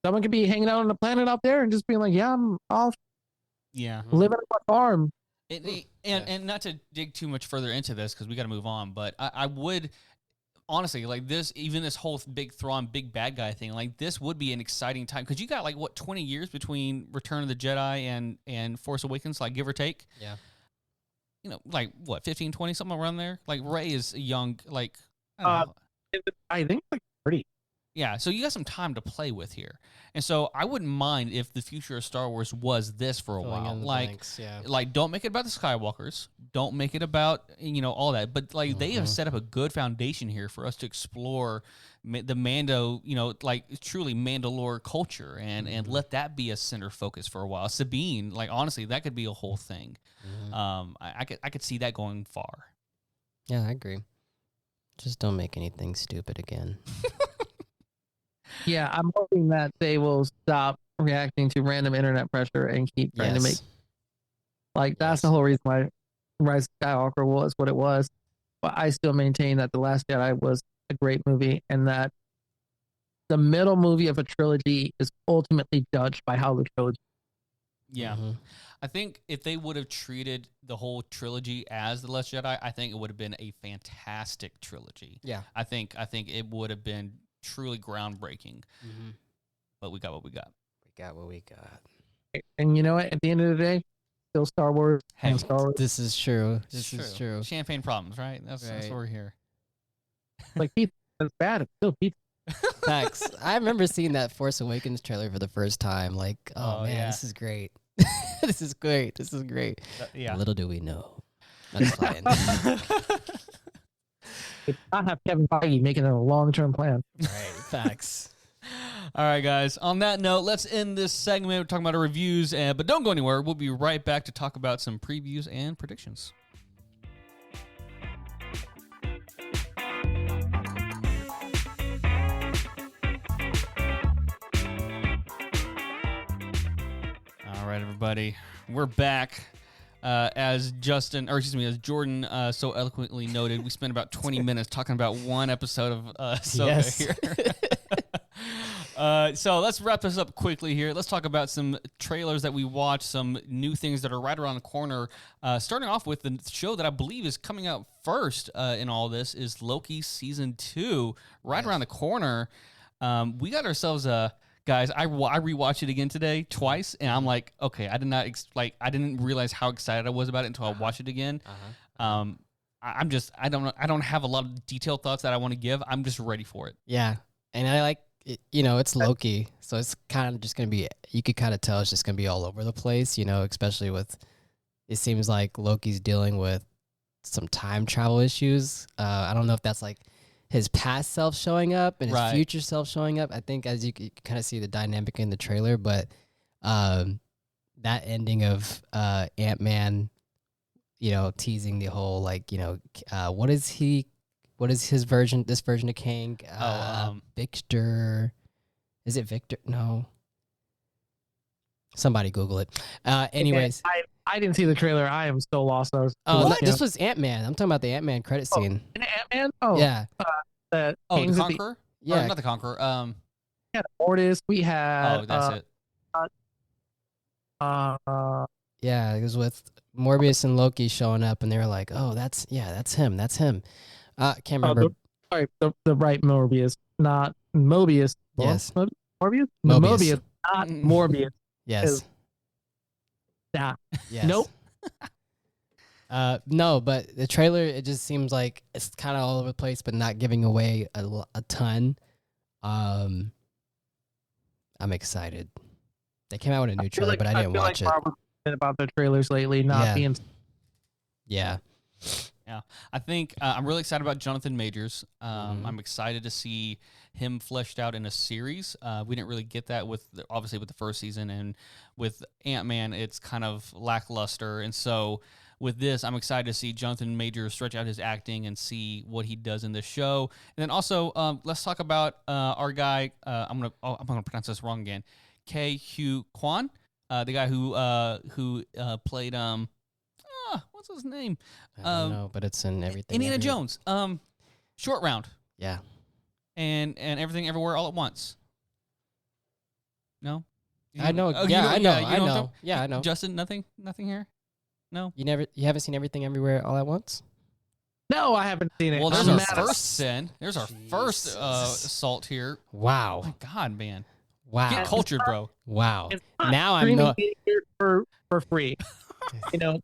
[SPEAKER 3] someone could be hanging out on a planet out there and just being like, yeah, I'm off
[SPEAKER 1] Yeah.
[SPEAKER 3] living on my farm.
[SPEAKER 1] And not to dig too much further into this because we got to move on, but I would honestly like this, even this whole big Thrawn, big bad guy thing, like this would be an exciting time because you got like what 20 years between Return of the Jedi and Force Awakens, like give or take.
[SPEAKER 2] yeah.
[SPEAKER 1] Like what 15, 20, something around there. Like Rey is young, like I don't know.
[SPEAKER 3] I think it's like 30.
[SPEAKER 1] Yeah, so you got some time to play with here, and so I wouldn't mind if the future of Star Wars was this for a
[SPEAKER 2] Filling
[SPEAKER 1] while.
[SPEAKER 2] in the
[SPEAKER 1] Like,
[SPEAKER 2] blanks, yeah.
[SPEAKER 1] like don't make it about the Skywalkers, don't make it about all that. But like they have set up a good foundation here for us to explore the Mando, like truly Mandalore culture, and let that be a center focus for a while. Sabine, like honestly, that could be a whole thing. I could see that going far.
[SPEAKER 2] Yeah, I agree. Just don't make anything stupid again.
[SPEAKER 3] Yeah, I'm hoping that they will stop reacting to random internet pressure and keep trying to make like that's the whole reason why Rise of Skywalker was what it was. But I still maintain that The Last Jedi was a great movie and that the middle movie of a trilogy is ultimately judged by how the trilogy.
[SPEAKER 1] Yeah. I think if they would have treated the whole trilogy as The Last Jedi, I think it would have been a fantastic trilogy.
[SPEAKER 2] Yeah.
[SPEAKER 1] I think it would have been truly groundbreaking. But we got what we got.
[SPEAKER 2] We got what we got.
[SPEAKER 3] And you know what? At the end of the day, still Star Wars.
[SPEAKER 1] Hey,
[SPEAKER 3] and Star Wars.
[SPEAKER 2] This is true.
[SPEAKER 1] It's
[SPEAKER 2] This is true.
[SPEAKER 1] Champagne problems, right? That's
[SPEAKER 2] Right.
[SPEAKER 1] why we're here.
[SPEAKER 3] Like pizza is bad. It's still pizza.
[SPEAKER 2] Facts. I remember seeing that Force Awakens trailer for the first time. Like,
[SPEAKER 1] Oh,
[SPEAKER 2] man,
[SPEAKER 1] yeah.
[SPEAKER 2] this is great. This is great. This is great.
[SPEAKER 1] Yeah.
[SPEAKER 2] Little do we know. That's fine.
[SPEAKER 3] It's not have Kevin Feige making a long-term plan.
[SPEAKER 2] Right. Facts.
[SPEAKER 1] All right, guys. On that note, let's end this segment. We're talking about our reviews, but don't go anywhere. We'll be right back to talk about some previews and predictions. All right, everybody. We're back. As Jordan so eloquently noted, we spent about 20 minutes talking about one episode of Ahsoka
[SPEAKER 2] Yes.
[SPEAKER 1] here. So let's wrap this up quickly here. Let's talk about some trailers that we watched, some new things that are right around the corner. Starting off with the show that I believe is coming out first in all this is Loki Season 2, right around the corner. We got ourselves a... Guys, I rewatched it again today twice, and I'm like, okay, I didn't realize how excited I was about it until I watched it again. I don't have a lot of detailed thoughts that I want to give. I'm just ready for it.
[SPEAKER 2] Yeah. And I like, it's Loki. So it's kind of just going to be, you could kind of tell it's just going to be all over the place, especially with, it seems like Loki's dealing with some time travel issues. I don't know if that's like his past self showing up and his
[SPEAKER 1] Right.
[SPEAKER 2] future self showing up. I think as you kind of see the dynamic in the trailer, but that ending of Ant-Man, teasing the whole what is his version, this version of Kang? Victor. Is it Victor? No. Somebody Google it. Anyways.
[SPEAKER 3] I didn't see the trailer. I am so lost.
[SPEAKER 2] This was Ant-Man. I'm talking about the Ant-Man credit scene.
[SPEAKER 3] Ant-Man? Oh,
[SPEAKER 2] Yeah.
[SPEAKER 3] The
[SPEAKER 1] The
[SPEAKER 3] Kings of
[SPEAKER 1] Conqueror?
[SPEAKER 2] Yeah.
[SPEAKER 1] Or not the Conqueror.
[SPEAKER 3] We had Mortis. We had.
[SPEAKER 1] That's it.
[SPEAKER 2] Yeah, it was with Morbius and Loki showing up, and they were like, "Oh, that's him. That's him." Can't remember.
[SPEAKER 3] The right Morbius, not Mobius.
[SPEAKER 2] Yes.
[SPEAKER 3] Morbius?
[SPEAKER 2] Mobius.
[SPEAKER 3] Mobius, not Morbius.
[SPEAKER 2] Yes.
[SPEAKER 3] Nah.
[SPEAKER 2] Yes.
[SPEAKER 3] Nope.
[SPEAKER 2] No, but the trailer, it just seems like it's kind of all over the place, but not giving away a ton. I'm excited. They came out with a new trailer, but I didn't watch it.
[SPEAKER 3] Marvel's been about their trailers lately, not being.
[SPEAKER 2] Yeah.
[SPEAKER 1] Yeah, I think I'm really excited about Jonathan Majors. I'm excited to see him fleshed out in a series. We didn't really get that obviously with the first season, and with Ant-Man, it's kind of lackluster. And so with this, I'm excited to see Jonathan Majors stretch out his acting and see what he does in this show. And then also, let's talk about our guy. I'm gonna pronounce this wrong again. Ke-Huy Quan, the guy who played what's his name?
[SPEAKER 2] I don't know, but it's in everything.
[SPEAKER 1] Indiana Jones. Short Round.
[SPEAKER 2] Yeah.
[SPEAKER 1] And Everything Everywhere All at Once. No?
[SPEAKER 2] I know.
[SPEAKER 1] Oh,
[SPEAKER 2] I know.
[SPEAKER 1] you
[SPEAKER 2] I
[SPEAKER 1] don't
[SPEAKER 2] know. Yeah, I know.
[SPEAKER 1] Justin, nothing here? No?
[SPEAKER 2] You haven't seen Everything Everywhere All at Once?
[SPEAKER 3] No, I haven't seen it.
[SPEAKER 1] Well, there's
[SPEAKER 3] I'm
[SPEAKER 1] our
[SPEAKER 3] mad at-
[SPEAKER 1] first sin. There's our first assault here. Oh
[SPEAKER 2] Wow.
[SPEAKER 1] my God, man.
[SPEAKER 2] Wow.
[SPEAKER 1] Get cultured, bro.
[SPEAKER 2] Wow.
[SPEAKER 3] It's not
[SPEAKER 2] Now I'm
[SPEAKER 3] streaming
[SPEAKER 2] no.
[SPEAKER 3] for free. You know,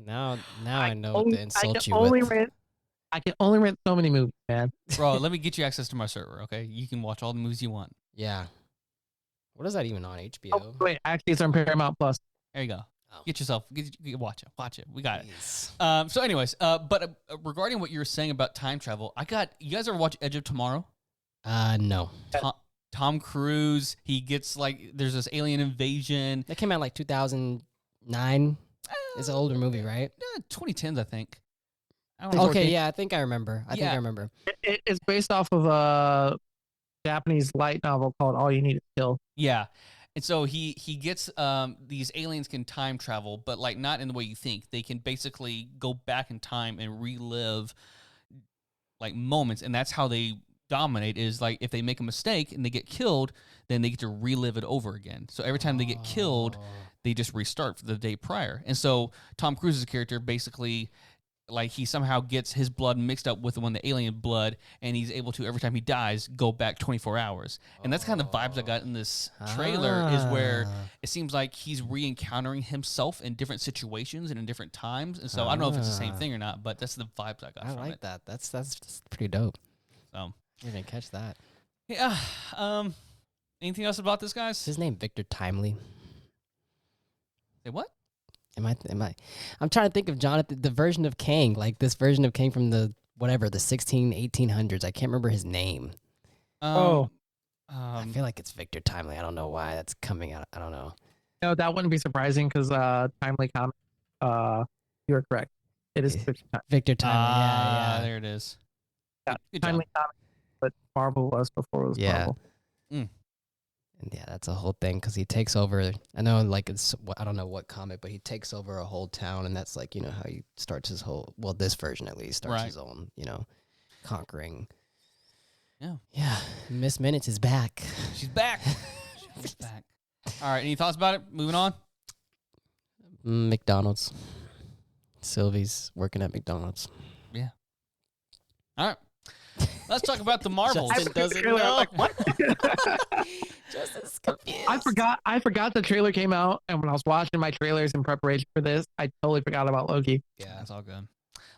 [SPEAKER 2] Now I know what
[SPEAKER 3] only-
[SPEAKER 2] to insult
[SPEAKER 3] I can
[SPEAKER 2] you
[SPEAKER 3] only
[SPEAKER 2] with.
[SPEAKER 3] rent. I can only rent so many movies, man.
[SPEAKER 1] Bro, let me get you access to my server, okay? You can watch all the movies you want.
[SPEAKER 2] Yeah. What is that even on HBO?
[SPEAKER 3] Oh, wait, actually, it's on Paramount Plus.
[SPEAKER 1] There you go.
[SPEAKER 2] Oh.
[SPEAKER 1] Watch it. We got it.
[SPEAKER 2] Jeez.
[SPEAKER 1] So anyways, but regarding what you were saying about time travel, you guys ever watch Edge of Tomorrow?
[SPEAKER 2] No.
[SPEAKER 1] Tom Cruise, he gets there's this alien invasion.
[SPEAKER 2] That came out like 2009. It's an older movie, right?
[SPEAKER 1] 2010s, I think. I don't know.
[SPEAKER 2] Okay, yeah, I think I remember. I think I remember.
[SPEAKER 3] It's based off of a Japanese light novel called All You Need Is Kill.
[SPEAKER 1] Yeah. And so he gets these aliens can time travel, but not in the way you think. They can basically go back in time and relive moments, and that's how they dominate. Is if they make a mistake and they get killed, then they get to relive it over again. So every time they get killed, they just restart for the day prior. And so Tom Cruise's character basically, he somehow gets his blood mixed up with the alien blood, and he's able to, every time he dies, go back 24 hours. And that's kind of the vibes I got in this trailer, is where it seems like he's re-encountering himself in different situations and in different times. And so I don't know if it's the same thing or not, but that's the vibes I got
[SPEAKER 2] I
[SPEAKER 1] from
[SPEAKER 2] like
[SPEAKER 1] it.
[SPEAKER 2] that. That's pretty dope.
[SPEAKER 1] So,
[SPEAKER 2] I didn't catch that.
[SPEAKER 1] yeah. Anything else about this, guys?
[SPEAKER 2] Is his name Victor Timely?
[SPEAKER 1] Say what?
[SPEAKER 2] Am I? I'm trying to think of Jonathan, the version of Kang, this version of Kang from the 1800s. I can't remember his name. I feel like it's Victor Timely. I don't know why that's coming out. I don't know.
[SPEAKER 3] No, that wouldn't be surprising because Timely Comic. You are correct. It is
[SPEAKER 2] Victor Timely. Yeah.
[SPEAKER 1] There it is.
[SPEAKER 3] Yeah,
[SPEAKER 1] Good
[SPEAKER 3] Timely
[SPEAKER 1] job.
[SPEAKER 3] Comic, but Marvel was before it was Marvel.
[SPEAKER 2] And yeah, that's a whole thing because he takes over. I know, I don't know what comic, but he takes over a whole town, and that's how he starts his whole. Well, this version at least starts his own, conquering.
[SPEAKER 1] Yeah.
[SPEAKER 2] Yeah. Miss Minutes is back.
[SPEAKER 1] She's back. She's back. All right. Any thoughts about it? Moving on.
[SPEAKER 2] McDonald's. Sylvie's working at McDonald's.
[SPEAKER 1] Yeah. All right. Let's talk about the Marvels.
[SPEAKER 2] Justin doesn't know.
[SPEAKER 3] I'm like, what?
[SPEAKER 2] Justin's confused.
[SPEAKER 3] I forgot the trailer came out, and when I was watching my trailers in preparation for this, I totally forgot about Loki.
[SPEAKER 1] Yeah, that's all good.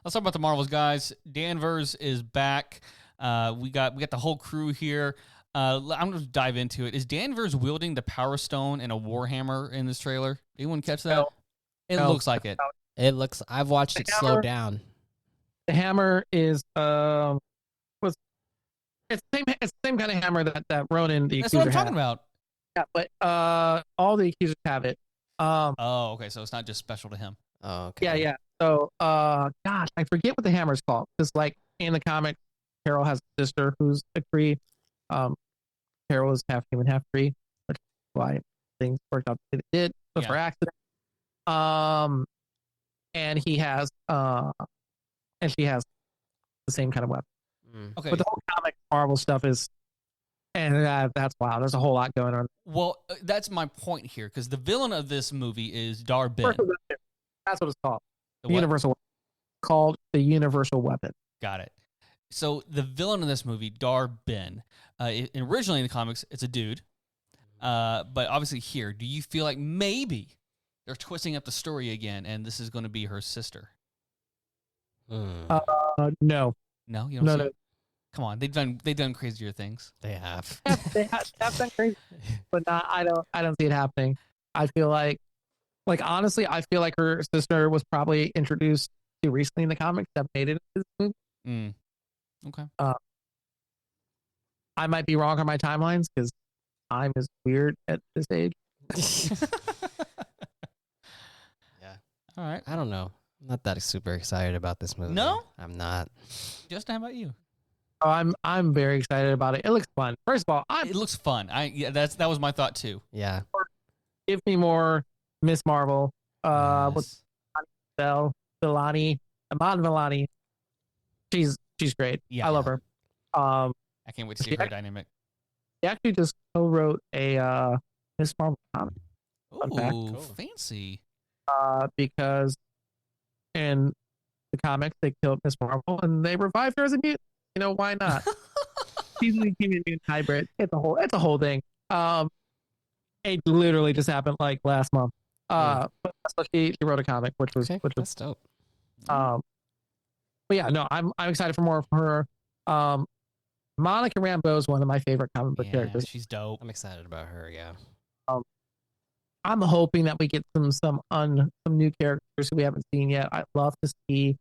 [SPEAKER 1] Let's talk about the Marvels, guys. Danvers is back. We got the whole crew here. I'm going to dive into it. Is Danvers wielding the Power Stone and a Warhammer in this trailer? Anyone catch that?
[SPEAKER 3] No.
[SPEAKER 1] It
[SPEAKER 3] No.
[SPEAKER 1] looks like it.
[SPEAKER 2] It looks. I've watched it slow down.
[SPEAKER 3] The hammer is it's the same kind of hammer that Ronan the
[SPEAKER 1] That's
[SPEAKER 3] accuser
[SPEAKER 1] what I'm
[SPEAKER 3] had.
[SPEAKER 1] talking about.
[SPEAKER 3] Yeah, but all the accusers have it.
[SPEAKER 1] Oh, okay. So it's not just special to him.
[SPEAKER 2] Oh, okay.
[SPEAKER 3] Yeah. So gosh, I forget what the hammer's called. Because in the comic, Carol has a sister who's a Kree. Carol is half human, half Kree, which is why things worked out the way they did. So for accident. And he has and she has the same kind of weapon.
[SPEAKER 1] Okay.
[SPEAKER 3] But the whole comic Marvel stuff is, and that's wow. There's a whole lot going on.
[SPEAKER 1] Well, that's my point here, because the villain of this movie is Dar-Benn.
[SPEAKER 3] That's what it's called.
[SPEAKER 1] The
[SPEAKER 3] The
[SPEAKER 1] what?
[SPEAKER 3] universal weapon. Called the universal weapon.
[SPEAKER 1] Got it. So the villain of this movie, Dar-Benn, originally in the comics, it's a dude. But obviously here, do you feel like maybe they're twisting up the story again, and this is going to be her sister.
[SPEAKER 3] No.
[SPEAKER 1] No, you don't
[SPEAKER 3] No,
[SPEAKER 1] see
[SPEAKER 3] no.
[SPEAKER 1] it? Come on, they've done crazier things.
[SPEAKER 2] They have.
[SPEAKER 3] Yeah, that's been crazy, but not. I don't see it happening. I feel like honestly, I feel like her sister was probably introduced too recently in the comics that made it into this movie.
[SPEAKER 1] Okay.
[SPEAKER 3] I might be wrong on my timelines because time is weird at this age.
[SPEAKER 2] Yeah.
[SPEAKER 1] All right.
[SPEAKER 2] I don't know. I'm not that super excited about this movie.
[SPEAKER 1] No?
[SPEAKER 2] I'm not.
[SPEAKER 1] Justin, how about you?
[SPEAKER 3] Oh, I'm very excited about it. It looks fun. First of all,
[SPEAKER 1] It looks fun. That was my thought too.
[SPEAKER 2] Yeah.
[SPEAKER 3] give me more Miss Marvel. With
[SPEAKER 1] Yes.
[SPEAKER 3] Iman Vellani. She's great.
[SPEAKER 1] Yeah.
[SPEAKER 3] I love her.
[SPEAKER 1] I can't wait to see
[SPEAKER 3] she
[SPEAKER 1] her
[SPEAKER 3] act-
[SPEAKER 1] dynamic.
[SPEAKER 3] He actually just co-wrote a Miss Marvel comic. Fun fact.
[SPEAKER 1] Ooh,
[SPEAKER 2] Cool.
[SPEAKER 1] fancy.
[SPEAKER 3] Because in the comics they killed Miss Marvel and they revived her as a mutant. You know, why not? She's a mutant hybrid. It's a whole thing. It literally just happened like last month. But so she wrote a comic, which was
[SPEAKER 2] That's dope.
[SPEAKER 3] but yeah, no, I'm excited for more of her. Monica Rambeau is one of my favorite comic book
[SPEAKER 1] Yeah,
[SPEAKER 3] characters.
[SPEAKER 1] she's dope.
[SPEAKER 2] I'm excited about her. Yeah.
[SPEAKER 3] I'm hoping that we get some new characters who we haven't seen yet. I'd love to see.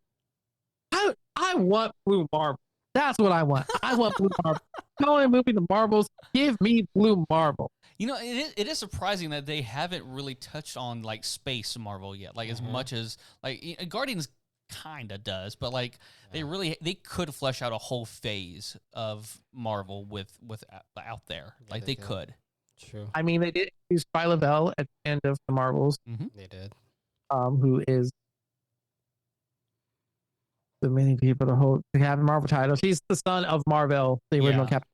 [SPEAKER 3] I want Blue Marvel. That's what I want. I want Blue Marvel. Go in movie the Marvels. Give me Blue Marvel.
[SPEAKER 1] You know, it is surprising that they haven't really touched on like space Marvel yet, like as much as like Guardians kind of does, but like they could flesh out a whole phase of Marvel with out there,
[SPEAKER 2] Yeah,
[SPEAKER 1] like
[SPEAKER 2] they
[SPEAKER 1] they
[SPEAKER 2] could.
[SPEAKER 1] could.
[SPEAKER 2] True.
[SPEAKER 3] I mean, they did use Spy Lavelle at the end of the Marvels,
[SPEAKER 2] They did.
[SPEAKER 3] who is the many people to have a Marvel title. She's the son of Marvel, the original
[SPEAKER 1] Yeah.
[SPEAKER 3] Captain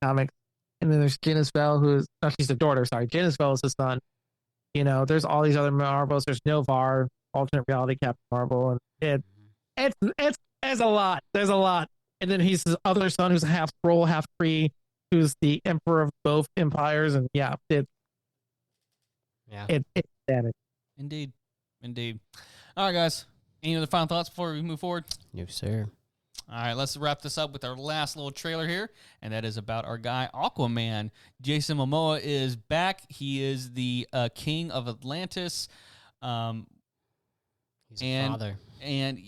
[SPEAKER 3] comics. And then there's Janice Bell, she's the daughter. Sorry, Janice Bell is the son. You know, there's all these other Marvels. There's Novar, alternate reality Captain Marvel, and it's a lot. There's a lot. And then he's his other son, who's half Skrull, half Kree, who's the emperor of both empires. And yeah, it's damage.
[SPEAKER 1] Indeed. All right, guys. Any other final thoughts before we move forward?
[SPEAKER 2] No, sir.
[SPEAKER 1] All right, let's wrap this up with our last little trailer here, and that is about our guy Aquaman. Jason Momoa is back. He is the king of Atlantis.
[SPEAKER 2] He's a father.
[SPEAKER 1] And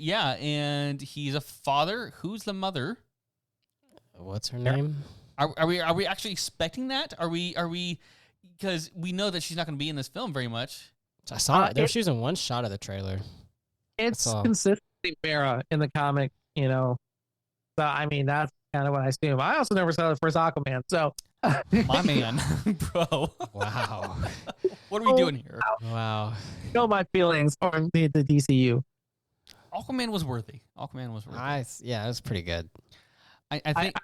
[SPEAKER 1] he's a father. Who's the mother?
[SPEAKER 2] What's her name?
[SPEAKER 1] Are we actually expecting that? Are we because we know that she's not going to be in this film very much.
[SPEAKER 2] I saw it. She was in one shot of the trailer.
[SPEAKER 3] It's
[SPEAKER 2] all.
[SPEAKER 3] consistently Mera in the comic, you know. So I mean, that's kind of what I assume. I also never saw the first Aquaman, so
[SPEAKER 1] My man, bro.
[SPEAKER 2] Wow.
[SPEAKER 1] What are we doing here?
[SPEAKER 2] Wow.
[SPEAKER 3] you know my feelings on the DCU.
[SPEAKER 1] Aquaman was worthy.
[SPEAKER 2] Yeah, it was pretty good.
[SPEAKER 1] I think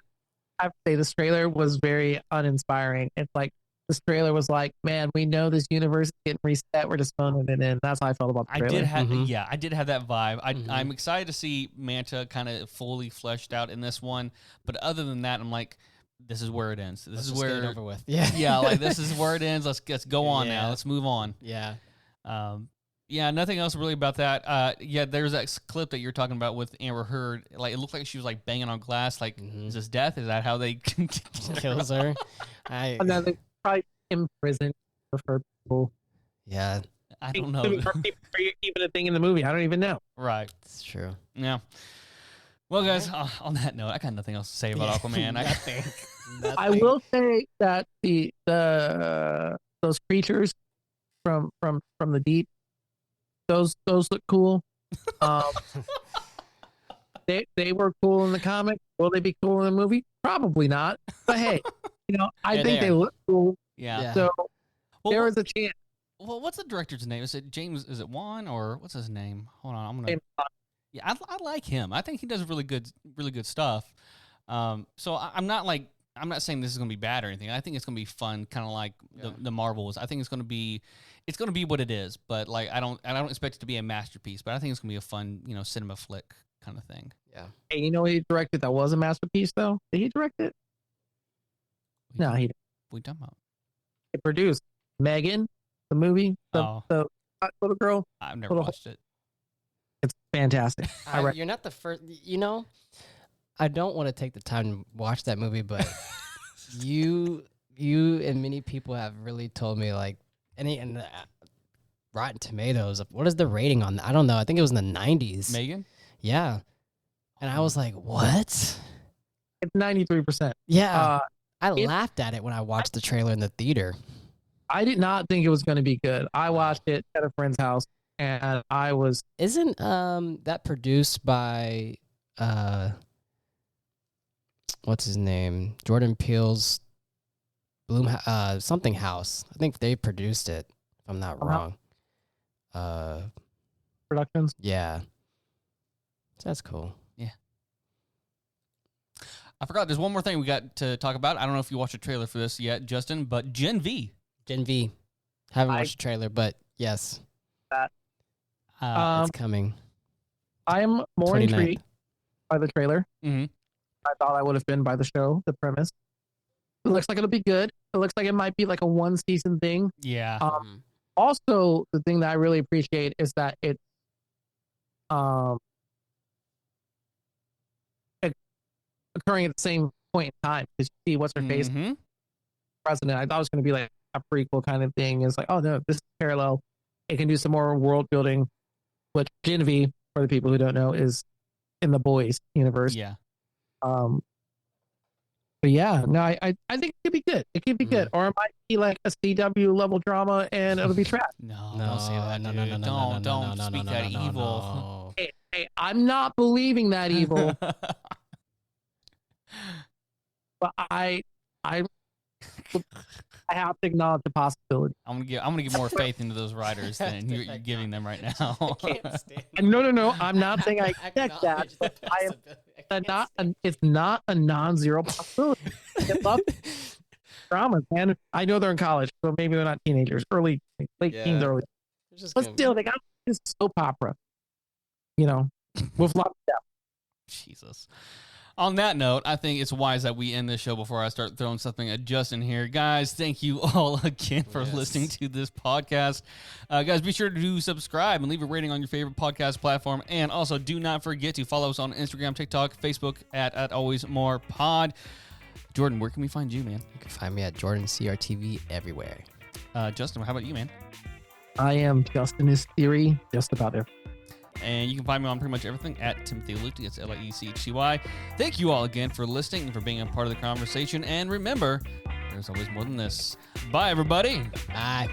[SPEAKER 3] I have to say this trailer was very uninspiring. It's like this trailer was like, man, we know this universe is getting reset. We're just phoning it in. That's how I felt about the
[SPEAKER 1] I
[SPEAKER 3] trailer.
[SPEAKER 1] did have that vibe. I'm excited to see Manta kind of fully fleshed out in this one, but other than that, I'm like, this is where it ends. This
[SPEAKER 2] Let's
[SPEAKER 1] is
[SPEAKER 2] just get
[SPEAKER 1] where
[SPEAKER 2] it over with. Yeah.
[SPEAKER 1] yeah, like this is where it ends. Let's go on now.
[SPEAKER 2] Yeah.
[SPEAKER 1] Let's move on.
[SPEAKER 2] Yeah.
[SPEAKER 1] Yeah, nothing else really about that. Yeah, there's that clip that you're talking about with Amber Heard. Like it looked like she was like banging on glass. Like, is this death? Is that how they
[SPEAKER 2] Kills her.
[SPEAKER 3] And then they probably imprisoned her people.
[SPEAKER 2] Yeah,
[SPEAKER 1] I don't know.
[SPEAKER 3] Or even a thing in the movie. I don't even know.
[SPEAKER 1] Right.
[SPEAKER 2] it's true.
[SPEAKER 1] Yeah. Well, guys, on that note, I got nothing else to say about Aquaman.
[SPEAKER 2] Nothing.
[SPEAKER 3] I will say that the those creatures from the deep, those look cool. They were cool in the comic. Will they be cool in the movie? Probably not. But hey, you know, I
[SPEAKER 1] Yeah,
[SPEAKER 3] think
[SPEAKER 1] they
[SPEAKER 3] they look cool.
[SPEAKER 1] Yeah.
[SPEAKER 2] Yeah.
[SPEAKER 3] So
[SPEAKER 1] Well,
[SPEAKER 3] there is a chance.
[SPEAKER 1] Well, what's the director's name? Is it James? Is it Wan or what's his name? Hold on, I'm gonna.
[SPEAKER 3] James Wan.
[SPEAKER 1] Yeah, I like him. I think he does really good stuff. So I'm not saying this is gonna be bad or anything. I think it's gonna be fun, kind of like the Marvels. I think it's gonna be what it is. But like I don't expect it to be a masterpiece. But I think it's gonna be a fun, cinema flick kind of thing.
[SPEAKER 2] Yeah.
[SPEAKER 3] Hey, you know what he directed that was a masterpiece though? Did he direct it? No, he didn't.
[SPEAKER 1] What are you talking about?
[SPEAKER 3] He produced Megan, the movie, the Little girl.
[SPEAKER 1] I've never
[SPEAKER 3] Little-
[SPEAKER 1] watched it.
[SPEAKER 3] It's fantastic.
[SPEAKER 2] You're not the first. You know, I don't want to take the time to watch that movie, but you and many people have really told me like Rotten Tomatoes. What is the rating on that? I don't know. I think it was in the 90s.
[SPEAKER 1] Megan?
[SPEAKER 2] Yeah, and I was like, what?
[SPEAKER 3] It's 93%.
[SPEAKER 2] Yeah, I
[SPEAKER 3] it-
[SPEAKER 2] laughed at it when I watched the trailer in the theater.
[SPEAKER 3] I did not think it was going to be good. I watched it at a friend's house, and I was
[SPEAKER 2] Isn't that produced by what's his name? Jordan Peele's something house. I think they produced it, if I'm not wrong.
[SPEAKER 3] Productions.
[SPEAKER 2] Yeah. So that's cool.
[SPEAKER 1] I forgot. There's one more thing we got to talk about. I don't know if you watched a trailer for this yet, Justin, but Gen V.
[SPEAKER 2] Gen V. Haven't watched the trailer, but yes. It's coming.
[SPEAKER 3] I am more
[SPEAKER 2] 29th.
[SPEAKER 3] intrigued by the trailer.
[SPEAKER 1] Mm-hmm.
[SPEAKER 3] I thought I would have been by the show, the premise. It looks like it'll be good. It looks like it might be like a one season thing.
[SPEAKER 1] Yeah.
[SPEAKER 3] Also, the thing that I really appreciate is that it's occurring at the same point in time. Because you see what's her face
[SPEAKER 1] Mm-hmm.
[SPEAKER 3] president. I thought it was going to be like a prequel kind of thing. It's like, oh no, this is parallel. It can do some more world building. Which Gen V, for the people who don't know, is in the Boys universe.
[SPEAKER 1] Yeah.
[SPEAKER 3] But yeah, no, I think it could be good. It could be good, or it might be like a CW level drama, and it'll be trash.
[SPEAKER 1] No,
[SPEAKER 2] No,
[SPEAKER 1] don't say that.
[SPEAKER 2] no,
[SPEAKER 1] Dude. Don't speak that evil.
[SPEAKER 2] no.
[SPEAKER 3] Hey, I'm not believing that evil, but I have to acknowledge the possibility.
[SPEAKER 1] I'm gonna give more faith into those writers than you're giving them right now.
[SPEAKER 3] No, I'm not saying I expect that. But it's not a non-zero possibility. I love dramas, man. I know they're in college, so maybe they're not teenagers, late teens, early. But still, they got this soap opera, with lots of depth.
[SPEAKER 1] Jesus. On that note, I think it's wise that we end this show before I start throwing something at Justin here. Guys, thank you all again for listening to this podcast. Guys, be sure to subscribe and leave a rating on your favorite podcast platform. And also, do not forget to follow us on Instagram, TikTok, Facebook at Always More Pod. Jordan, where can we find you, man?
[SPEAKER 2] You can find me at Jordan CRTV everywhere.
[SPEAKER 1] Justin, how about you, man?
[SPEAKER 3] I am Justin's Theory, just about it.
[SPEAKER 1] And you can find me on pretty much everything at Timothy Luchty. It's Liechcy. Thank you all again for listening and for being a part of the conversation. And remember, there's always more than this. Bye, everybody.
[SPEAKER 2] Bye.